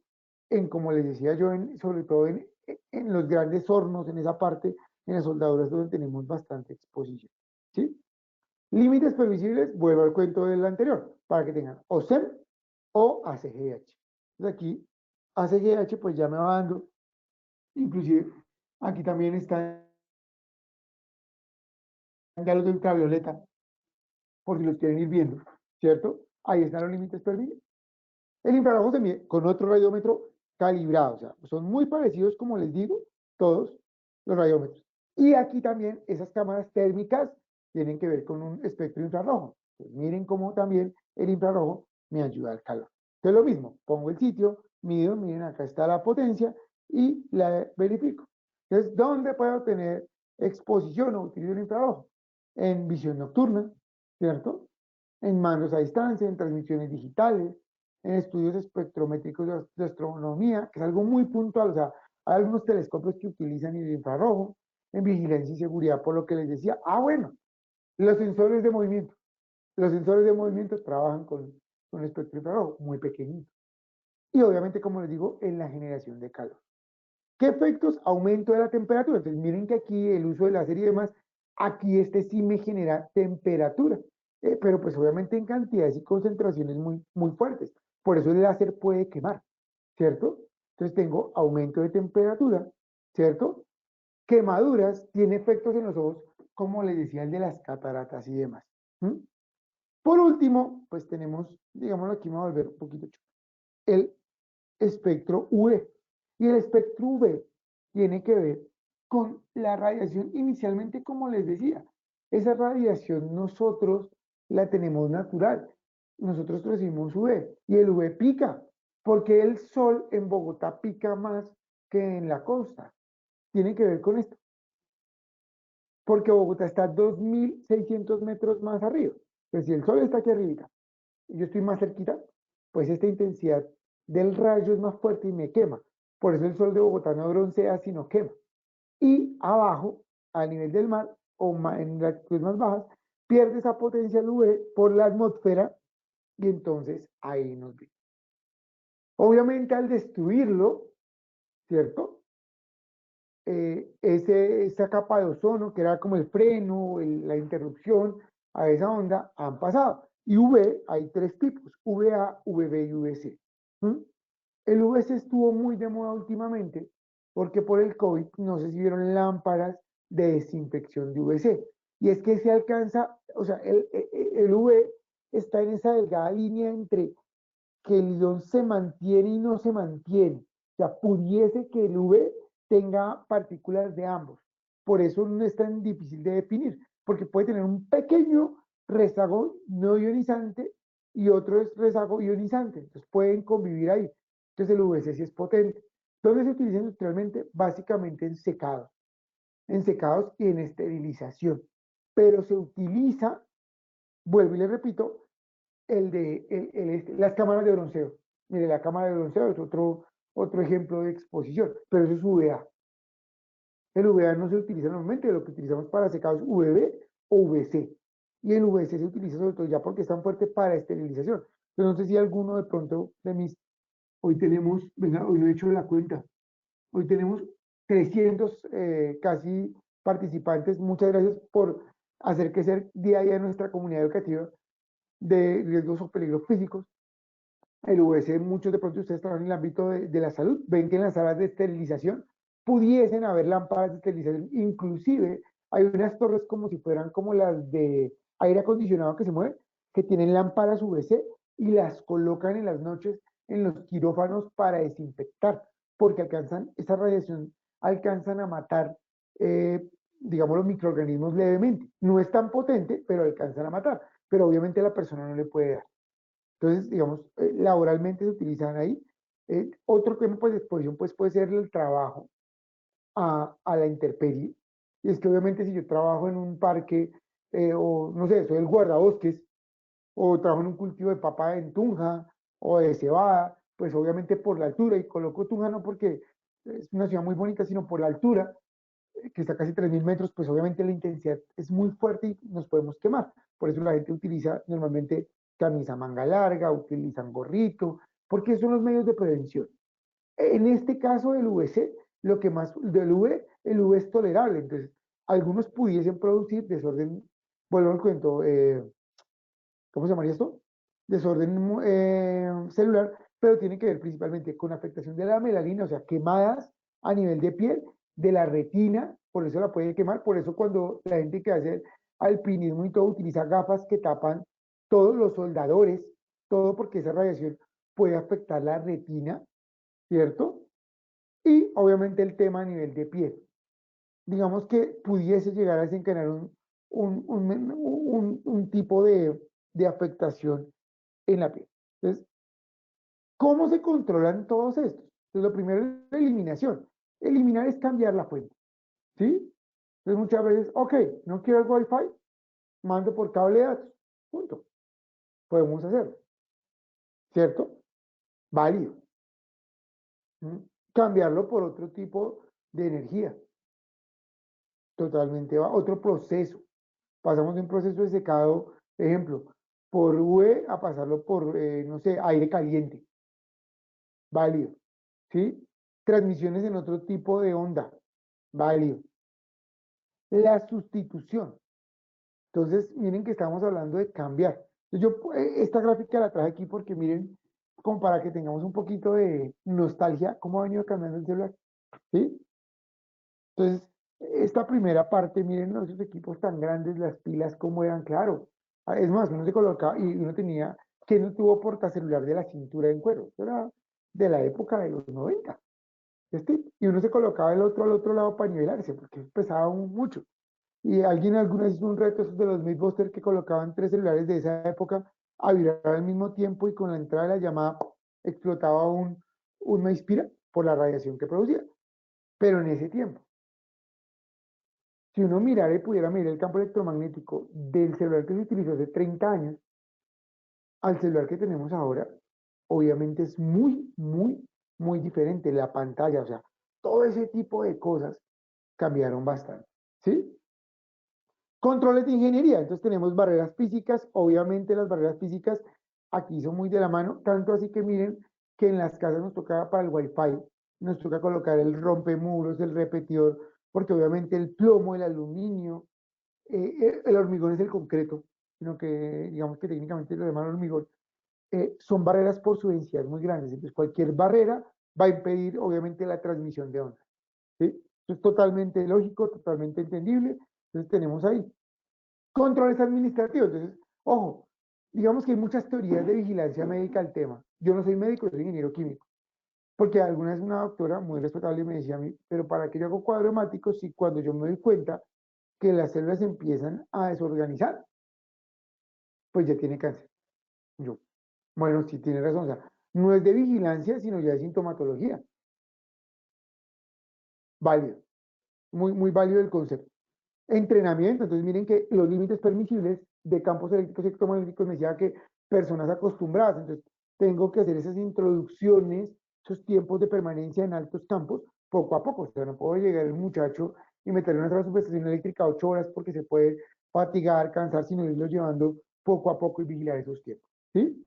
en como les decía yo, sobre todo en los grandes hornos, en esa parte, en las soldaduras donde tenemos bastante exposición. ¿Sí? Límites permisibles, vuelvo al cuento del anterior, para que tengan o SEM o ACGH. Entonces aquí ACGH pues ya me va dando, inclusive aquí también están ya los de ultravioleta, por si los quieren ir viendo, ¿cierto? Ahí están los límites permisibles. El infrarrojo se mide con otro radiómetro calibrado, o sea, son muy parecidos, como les digo, todos los radiómetros. Y aquí también esas cámaras térmicas tienen que ver con un espectro infrarrojo. Pues miren cómo también el infrarrojo me ayuda al calor. Entonces lo mismo, pongo el sitio, mido, miren, acá está la potencia y la verifico. Entonces, ¿dónde puedo tener exposición o utilizo el infrarrojo? En visión nocturna, ¿cierto? En mandos a distancia, en transmisiones digitales, en estudios espectrométricos de astronomía, que es algo muy puntual, o sea, hay algunos telescopios que utilizan el infrarrojo, en vigilancia y seguridad, por lo que les decía, bueno, los sensores de movimiento. Los sensores de movimiento trabajan con espectro infrarrojo, muy pequeñito. Y obviamente, como les digo, en la generación de calor. ¿Qué efectos? Aumento de la temperatura. Entonces, miren que aquí el uso de láser y demás, aquí este sí me genera temperatura, pero pues obviamente en cantidades y concentraciones muy, muy fuertes. Por eso el láser puede quemar, ¿cierto? Entonces tengo aumento de temperatura, ¿cierto? Quemaduras, tiene efectos en los ojos, como les decía, el de las cataratas y demás. ¿Mm? Por último, pues tenemos, digámoslo aquí, me voy a volver un poquito el espectro UV. Y el espectro UV tiene que ver con la radiación inicialmente, como les decía. Esa radiación nosotros la tenemos natural. Nosotros recibimos UV y el UV pica, porque el sol en Bogotá pica más que en la costa. Tiene que ver con esto. porque Bogotá está 2.600 metros más arriba. Pues si el sol está aquí arriba y yo estoy más cerquita, pues esta intensidad del rayo es más fuerte y me quema. Por eso el sol de Bogotá no broncea, sino quema. Y abajo, a nivel del mar, o en latitudes más bajas, pierde esa potencia UV por la atmósfera y entonces ahí nos ve. Obviamente al destruirlo, ¿cierto? Esa capa de ozono, que era como el freno, la interrupción a esa onda, han pasado. Y UV hay tres tipos, UVA, UVB y UVC. ¿Mm? El UVC estuvo muy de moda últimamente porque por el COVID no sé si vieron lámparas de desinfección de UVC. Y es que se alcanza, o sea, el UV está en esa delgada línea entre que el ion se mantiene y no se mantiene. O sea, pudiese que el UV tenga partículas de ambos. Por eso no es tan difícil de definir, porque puede tener un pequeño rezago no ionizante y otro es rezago ionizante. Entonces pueden convivir ahí. Entonces el UVC sí es potente. ¿Dónde se utiliza industrialmente? Básicamente en secados y en esterilización. Pero se utiliza, vuelvo y le repito, las cámaras de bronceo. Mire, la cámara de bronceo es otro ejemplo de exposición, pero eso es UVA. El UVA no se utiliza normalmente, lo que utilizamos para secados es UVB o UVC. Y el UVC se utiliza sobre todo ya porque es tan fuerte para esterilización. Pero no sé si alguno de pronto de mis... Hoy tenemos, venga, hoy no he hecho la cuenta. Hoy tenemos 300 casi participantes. Muchas gracias por hacer crecer día a día nuestra comunidad educativa de riesgos o peligros físicos. El VC, muchos de pronto ustedes trabajan en el ámbito de la salud, ven que en las salas de esterilización pudiesen haber lámparas de esterilización, inclusive hay unas torres como si fueran como las de aire acondicionado que se mueven, que tienen lámparas UVC y las colocan en las noches en los quirófanos para desinfectar, porque alcanzan, esa radiación alcanzan a matar, digamos, los microorganismos levemente. No es tan potente, pero alcanzan a matar, pero obviamente la persona no le puede dar. Entonces, digamos, laboralmente se utilizan ahí. Otro tema pues, de exposición pues, puede ser el trabajo a la intemperie. Y es que obviamente si yo trabajo en un parque o no sé, soy el guardabosques o trabajo en un cultivo de papa en Tunja o de cebada, pues obviamente por la altura, y coloco Tunja no porque es una ciudad muy bonita, sino por la altura, que está a casi 3.000 metros, pues obviamente la intensidad es muy fuerte y nos podemos quemar. Por eso la gente utiliza normalmente camisa manga larga, utilizan gorrito, porque son los medios de prevención. En este caso del VC, lo que más del V, el V es tolerable, entonces algunos pudiesen producir desorden, vuelvo al cuento, ¿cómo se llamaría esto? Desorden celular, pero tiene que ver principalmente con afectación de la melanina, o sea, quemadas a nivel de piel, de la retina, por eso la puede quemar, por eso cuando la gente que hace alpinismo y todo utiliza gafas que tapan todos los soldadores, todo porque esa radiación puede afectar la retina, ¿cierto? Y obviamente el tema a nivel de piel. Digamos que pudiese llegar a desencadenar un tipo de afectación en la piel. Entonces, ¿cómo se controlan todos estos? Entonces, lo primero es la eliminación. Eliminar es cambiar la fuente, ¿sí? Entonces, muchas veces, ok, no quiero el Wi-Fi, mando por cable de datos, punto. Podemos hacerlo, ¿cierto? Válido. ¿Mm? Cambiarlo por otro tipo de energía, totalmente va. Otro proceso. Pasamos de un proceso de secado, ejemplo, por UE a pasarlo por, no sé, aire caliente, válido, ¿sí? Transmisiones en otro tipo de onda, válido. La sustitución. Entonces, miren que estamos hablando de cambiar. Yo esta gráfica la traje aquí porque miren, como para que tengamos un poquito de nostalgia, cómo ha venido cambiando el celular, ¿sí? Entonces, esta primera parte, miren esos equipos tan grandes, las pilas, cómo eran, claro. Es más, uno se colocaba y uno tenía, que no tuvo portacelular de la cintura en cuero. Eso era de la época de los 90. Y uno se colocaba el otro al otro lado para nivelarse, porque pesaba mucho. Y alguien alguna vez hizo un reto esos de los Mythbusters que colocaban tres celulares de esa época a vibrar al mismo tiempo y con la entrada de la llamada explotaba un Mayspira por la radiación que producía. Pero en ese tiempo. Si uno mirara y pudiera medir el campo electromagnético del celular que se utilizó hace 30 años al celular que tenemos ahora, obviamente es muy, muy, muy diferente. La pantalla, o sea, todo ese tipo de cosas cambiaron bastante, ¿sí? Controles de ingeniería, entonces tenemos barreras físicas, obviamente las barreras físicas aquí son muy de la mano, tanto así que miren que en las casas nos toca para el Wi-Fi, nos toca colocar el rompemuros, el repetidor, porque obviamente el plomo, el aluminio, el hormigón es el concreto, sino que digamos que técnicamente lo llaman hormigón, son barreras por su densidad muy grandes, entonces cualquier barrera va a impedir obviamente la transmisión de ondas, ¿sí? Eso es totalmente lógico, totalmente entendible, entonces tenemos ahí controles administrativos. Entonces, ojo, digamos que hay muchas teorías de vigilancia médica al tema. Yo no soy médico, soy ingeniero químico. Porque alguna vez una doctora muy respetable me decía a mí, pero ¿para qué yo hago cuadromáticos si cuando yo me doy cuenta que las células empiezan a desorganizar, pues ya tiene cáncer? Yo, bueno, sí tiene razón. O sea, no es de vigilancia, sino ya de sintomatología. Válido, muy, muy válido el concepto. Entrenamiento, entonces miren que los límites permisibles de campos eléctricos y electromagnéticos me decía que personas acostumbradas, entonces tengo que hacer esas introducciones, esos tiempos de permanencia en altos campos, poco a poco, o sea, no puedo llegar el muchacho y meterle una subestación eléctrica 8 horas porque se puede fatigar, cansar, sino irlo llevando poco a poco y vigilar esos tiempos, ¿sí?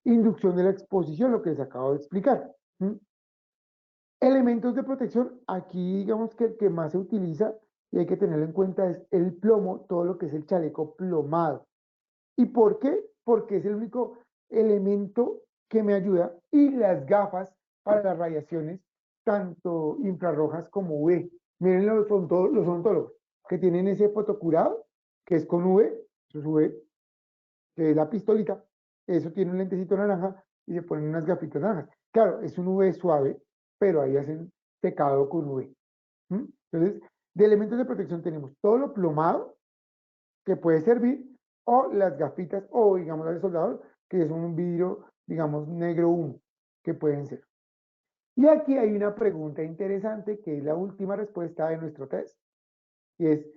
Inducción de la exposición, lo que les acabo de explicar. ¿Sí? Elementos de protección, aquí digamos que el que más se utiliza y hay que tenerlo en cuenta es el plomo, todo lo que es el chaleco plomado. ¿Y por qué? Porque es el único elemento que me ayuda y las gafas para las radiaciones, tanto infrarrojas como UV. Miren los odontólogos que tienen ese fotocurado, que es con UV, eso es UV, que es la pistolita, eso tiene un lentecito naranja y se ponen unas gafitas naranjas. Claro, es un UV suave, pero ahí hacen secado con UV. ¿Mm? Entonces, de elementos de protección tenemos todo lo plomado, que puede servir, o las gafitas, o digamos las de soldador, que es un vidrio, digamos, negro humo, que pueden ser. Y aquí hay una pregunta interesante, que es la última respuesta de nuestro test, y es,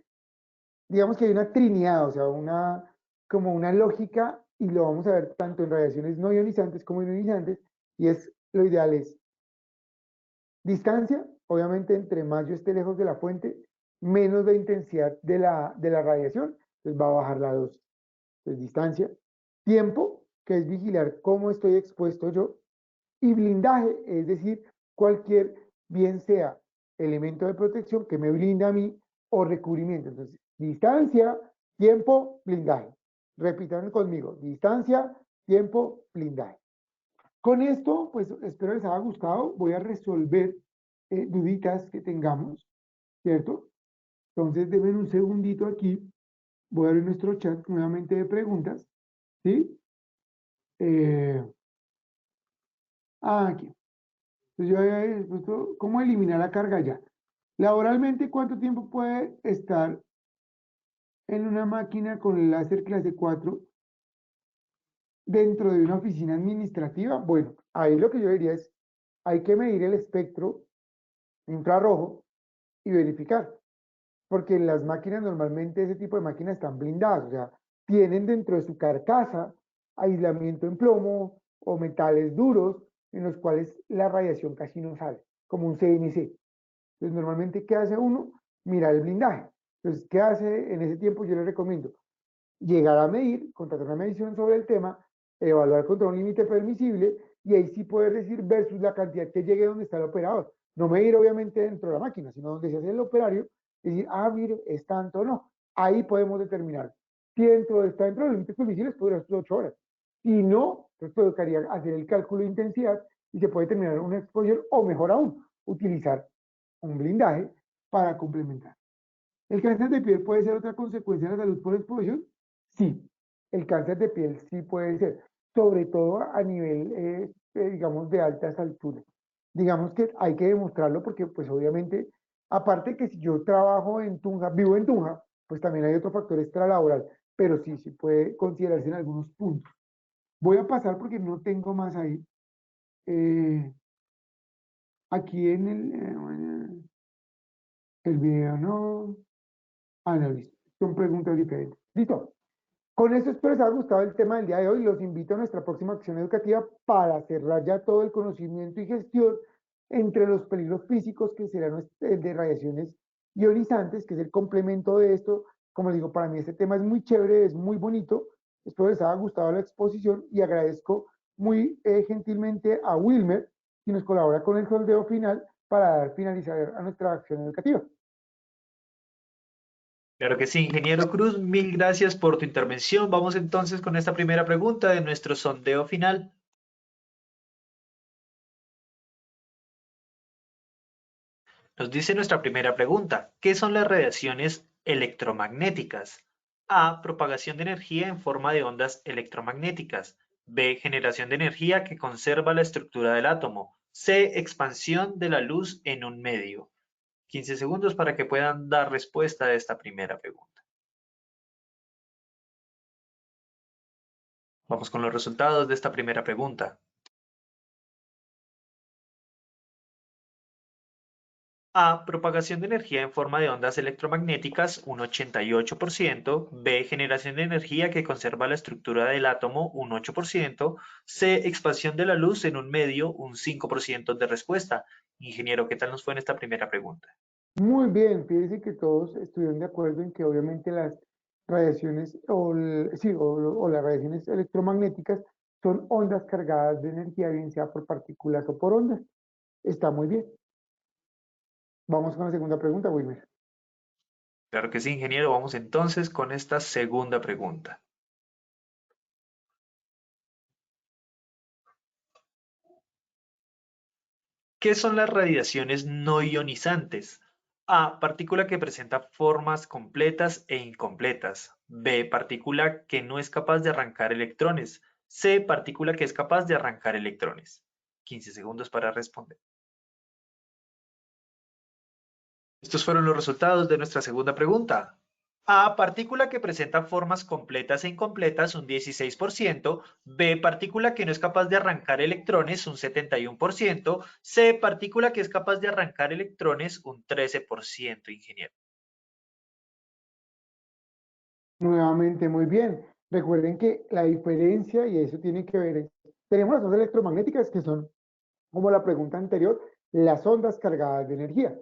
digamos que hay una trinidad, o sea, como una lógica, y lo vamos a ver tanto en radiaciones no ionizantes como ionizantes, y es, lo ideal es distancia, obviamente entre más yo esté lejos de la fuente, menos la intensidad de la radiación, entonces va a bajar la dosis. Entonces, distancia, tiempo, que es vigilar cómo estoy expuesto yo, y blindaje, es decir, cualquier, bien sea elemento de protección que me blinda a mí o recubrimiento. Entonces, distancia, tiempo, blindaje. Repitan conmigo, distancia, tiempo, blindaje. Con esto, pues espero les haya gustado. Voy a resolver duditas que tengamos, ¿cierto? Entonces, denme un segundito aquí. Voy a abrir nuestro chat nuevamente de preguntas, ¿sí? Eh, aquí. Entonces, yo había puesto, ¿cómo eliminar la carga ya? Laboralmente, ¿cuánto tiempo puede estar en una máquina con el láser clase 4 dentro de una oficina administrativa? Bueno, ahí lo que yo diría es, hay que medir el espectro infrarrojo y verificar, porque las máquinas normalmente, ese tipo de máquinas están blindadas, o sea, tienen dentro de su carcasa aislamiento en plomo o metales duros en los cuales la radiación casi no sale, como un CNC. Entonces, normalmente, ¿qué hace uno? Mirar el blindaje. Entonces, ¿qué hace en ese tiempo? Yo le recomiendo llegar a medir, contratar una medición sobre el tema, evaluar contra un límite permisible y ahí sí poder decir versus la cantidad que llegue donde está el operador. No medir obviamente dentro de la máquina, sino donde se hace el operario y decir, ah, mire, es tanto o no. Ahí podemos determinar si está dentro de los límites permisibles, podría ser 8 horas. Si no, entonces tocaría hacer el cálculo de intensidad y se puede determinar una exposición o mejor aún, utilizar un blindaje para complementar. ¿El cáncer de piel puede ser otra consecuencia de la salud por exposición? Sí, el cáncer de piel sí puede ser, sobre todo a nivel, digamos, de altas alturas. Digamos que hay que demostrarlo porque, pues obviamente, aparte que si yo trabajo en Tunja, vivo en Tunja, pues también hay otro factor extralaboral, pero sí, sí puede considerarse en algunos puntos. Voy a pasar porque no tengo más ahí. Eh, aquí en el video no. Ah, no, listo. Son preguntas diferentes. Listo. Con esto espero les haya gustado el tema del día de hoy. Los invito a nuestra próxima acción educativa para cerrar ya todo el conocimiento y gestión entre los peligros físicos que serán de radiaciones ionizantes, que es el complemento de esto. Como les digo, para mí este tema es muy chévere, es muy bonito. Espero les haya gustado la exposición y agradezco muy gentilmente a Wilmer, que nos colabora con el sondeo final para dar finalizar a nuestra acción educativa. Claro que sí, ingeniero Cruz, mil gracias por tu intervención. Vamos entonces con esta primera pregunta de nuestro sondeo final. Nos dice nuestra primera pregunta, ¿qué son las radiaciones electromagnéticas? A, propagación de energía en forma de ondas electromagnéticas. B, generación de energía que conserva la estructura del átomo. C, expansión de la luz en un medio. 15 segundos para que puedan dar respuesta a esta primera pregunta. Vamos con los resultados de esta primera pregunta. A, propagación de energía en forma de ondas electromagnéticas, un 88%. B, generación de energía que conserva la estructura del átomo, un 8%. C, expansión de la luz en un medio, un 5% de respuesta. Ingeniero, ¿qué tal nos fue en esta primera pregunta? Muy bien, fíjense que todos estuvieron de acuerdo en que obviamente las radiaciones o las radiaciones electromagnéticas son ondas cargadas de energía, bien sea por partículas o por ondas. Está muy bien. Vamos con la segunda pregunta, Wilmer. Claro que sí, ingeniero. Vamos entonces con esta segunda pregunta. ¿Qué son las radiaciones no ionizantes? A, partícula que presenta formas completas e incompletas. B, partícula que no es capaz de arrancar electrones. C, partícula que es capaz de arrancar electrones. 15 segundos para responder. Estos fueron los resultados de nuestra segunda pregunta. A, partícula que presenta formas completas e incompletas, un 16%. B, partícula que no es capaz de arrancar electrones, un 71%. C, partícula que es capaz de arrancar electrones, un 13%, ingeniero. Nuevamente, muy bien. Recuerden que la diferencia, y eso tiene que ver, tenemos las ondas electromagnéticas que son, como la pregunta anterior, las ondas cargadas de energía.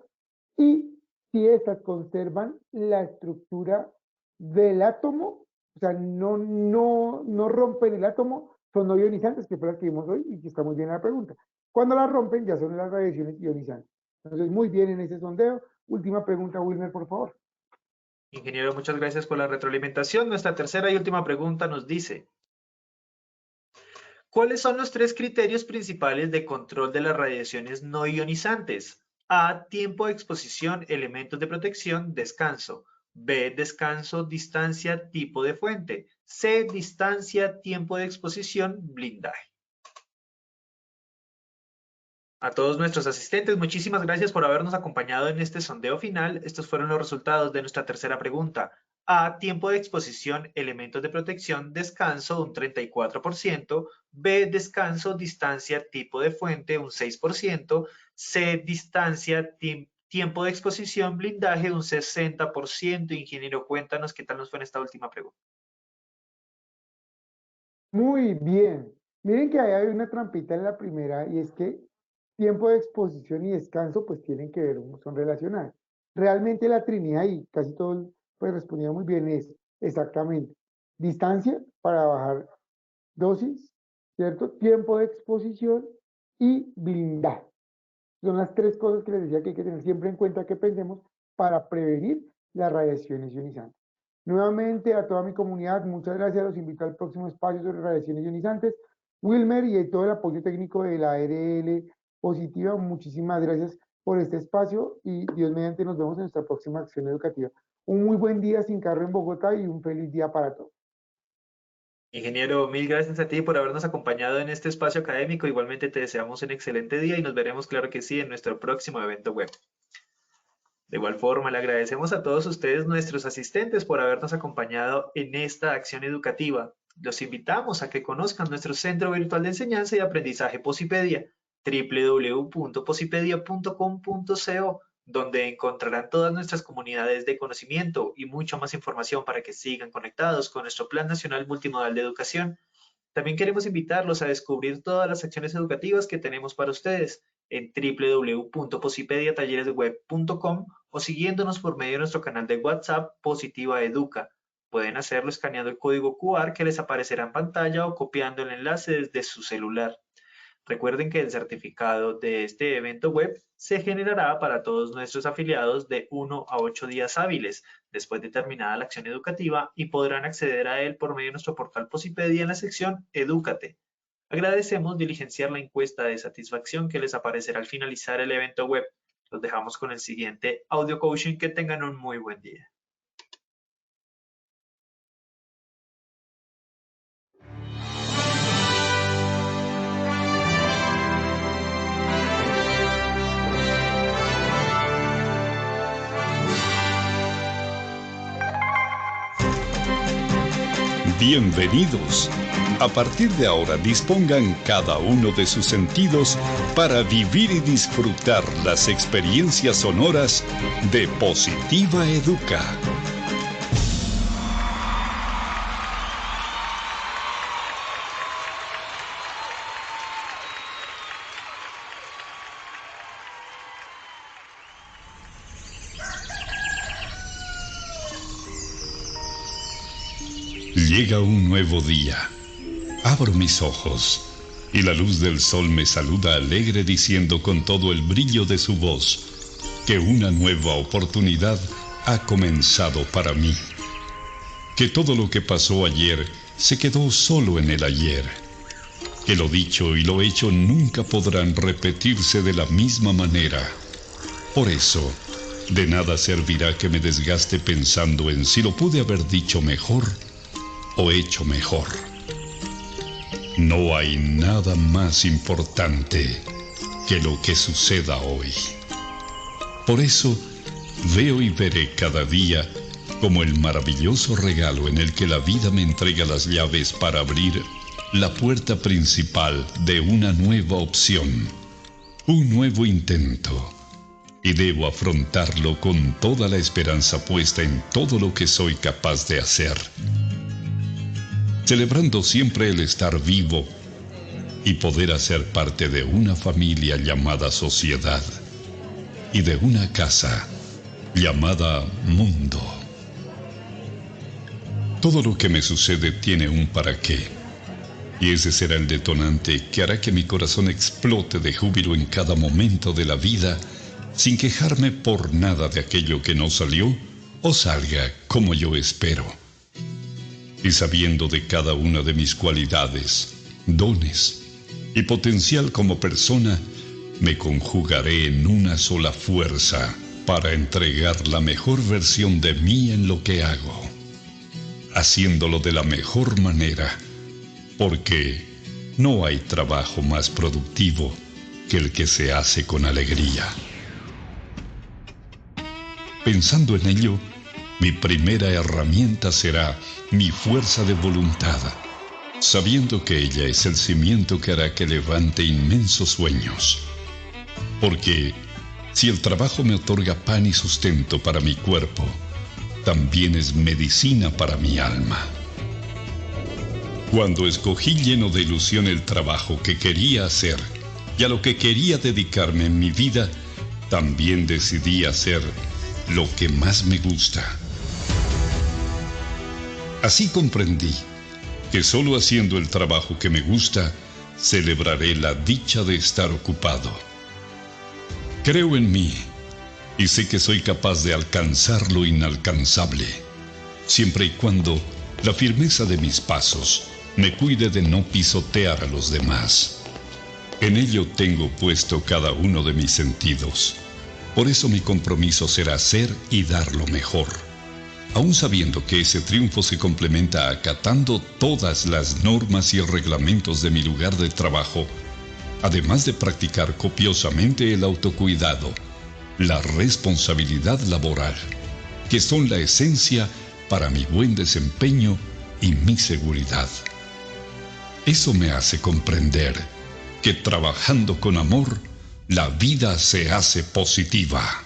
Y si estas conservan la estructura del átomo, o sea, no rompen el átomo, son no ionizantes, que fue la que vimos hoy y que está muy bien la pregunta. Cuando las rompen, ya son las radiaciones ionizantes. Entonces, muy bien en ese sondeo. Última pregunta, Wilmer, por favor. Ingeniero, muchas gracias por la retroalimentación. Nuestra tercera y última pregunta nos dice, ¿cuáles son los tres criterios principales de control de las radiaciones no ionizantes? A, tiempo de exposición, elementos de protección, descanso. B, descanso, distancia, tipo de fuente. C, distancia, tiempo de exposición, blindaje. A todos nuestros asistentes, muchísimas gracias por habernos acompañado en este sondeo final. Estos fueron los resultados de nuestra tercera pregunta. A, tiempo de exposición, elementos de protección, descanso, un 34%. B, descanso, distancia, tipo de fuente, un 6%. C, distancia, tiempo de exposición, blindaje, un 60%. Ingeniero, cuéntanos qué tal nos fue en esta última pregunta. Muy bien. Miren que ahí hay una trampita en la primera y es que tiempo de exposición y descanso pues tienen que ver, son relacionadas. Realmente la trinidad y casi todos pues respondieron muy bien es exactamente distancia para bajar dosis, ¿cierto? Tiempo de exposición y blindaje. Son las tres cosas que les decía que hay que tener siempre en cuenta que pensemos para prevenir las radiaciones ionizantes. Nuevamente a toda mi comunidad, muchas gracias, los invito al próximo espacio sobre radiaciones ionizantes. Wilmer y todo el apoyo técnico de la ARL Positiva, muchísimas gracias por este espacio y Dios mediante nos vemos en nuestra próxima acción educativa. Un muy buen día sin carro en Bogotá y un feliz día para todos. Ingeniero, mil gracias a ti por habernos acompañado en este espacio académico. Igualmente te deseamos un excelente día y nos veremos, claro que sí, en nuestro próximo evento web. De igual forma, le agradecemos a todos ustedes, nuestros asistentes, por habernos acompañado en esta acción educativa. Los invitamos a que conozcan nuestro Centro Virtual de Enseñanza y Aprendizaje Posipedia, www.posipedia.com.co. donde encontrarán todas nuestras comunidades de conocimiento y mucha más información para que sigan conectados con nuestro Plan Nacional Multimodal de Educación. También queremos invitarlos a descubrir todas las acciones educativas que tenemos para ustedes en www.posipediatalleresweb.com o siguiéndonos por medio de nuestro canal de WhatsApp Positiva Educa. Pueden hacerlo escaneando el código QR que les aparecerá en pantalla o copiando el enlace desde su celular. Recuerden que el certificado de este evento web se generará para todos nuestros afiliados de 1 a 8 días hábiles después de terminada la acción educativa y podrán acceder a él por medio de nuestro portal Posipedia en la sección Edúcate. Agradecemos diligenciar la encuesta de satisfacción que les aparecerá al finalizar el evento web. Los dejamos con el siguiente audio coaching. Que tengan un muy buen día. Bienvenidos. A partir de ahora dispongan cada uno de sus sentidos para vivir y disfrutar las experiencias sonoras de Positiva Educa. Llega un nuevo día. Abro mis ojos y la luz del sol me saluda alegre diciendo con todo el brillo de su voz que una nueva oportunidad ha comenzado para mí. Que todo lo que pasó ayer se quedó solo en el ayer. Que lo dicho y lo hecho nunca podrán repetirse de la misma manera. Por eso, de nada servirá que me desgaste pensando en si lo pude haber dicho mejor o hecho mejor. No hay nada más importante que lo que suceda hoy. Por eso, veo y veré cada día como el maravilloso regalo en el que la vida me entrega las llaves para abrir la puerta principal de una nueva opción, un nuevo intento, y debo afrontarlo con toda la esperanza puesta en todo lo que soy capaz de hacer, celebrando siempre el estar vivo y poder hacer parte de una familia llamada sociedad y de una casa llamada mundo. Todo lo que me sucede tiene un para qué, y ese será el detonante que hará que mi corazón explote de júbilo en cada momento de la vida, sin quejarme por nada de aquello que no salió o salga como yo espero. Y sabiendo de cada una de mis cualidades, dones y potencial como persona, me conjugaré en una sola fuerza para entregar la mejor versión de mí en lo que hago, haciéndolo de la mejor manera, porque no hay trabajo más productivo que el que se hace con alegría. Pensando en ello, mi primera herramienta será mi fuerza de voluntad, sabiendo que ella es el cimiento que hará que levante inmensos sueños. Porque si el trabajo me otorga pan y sustento para mi cuerpo, también es medicina para mi alma. Cuando escogí lleno de ilusión el trabajo que quería hacer y a lo que quería dedicarme en mi vida, también decidí hacer lo que más me gusta. Así comprendí que solo haciendo el trabajo que me gusta, celebraré la dicha de estar ocupado. Creo en mí y sé que soy capaz de alcanzar lo inalcanzable, siempre y cuando la firmeza de mis pasos me cuide de no pisotear a los demás. En ello tengo puesto cada uno de mis sentidos. Por eso mi compromiso será ser y dar lo mejor, aun sabiendo que ese triunfo se complementa acatando todas las normas y reglamentos de mi lugar de trabajo, además de practicar copiosamente el autocuidado, la responsabilidad laboral, que son la esencia para mi buen desempeño y mi seguridad. Eso me hace comprender que trabajando con amor, la vida se hace positiva.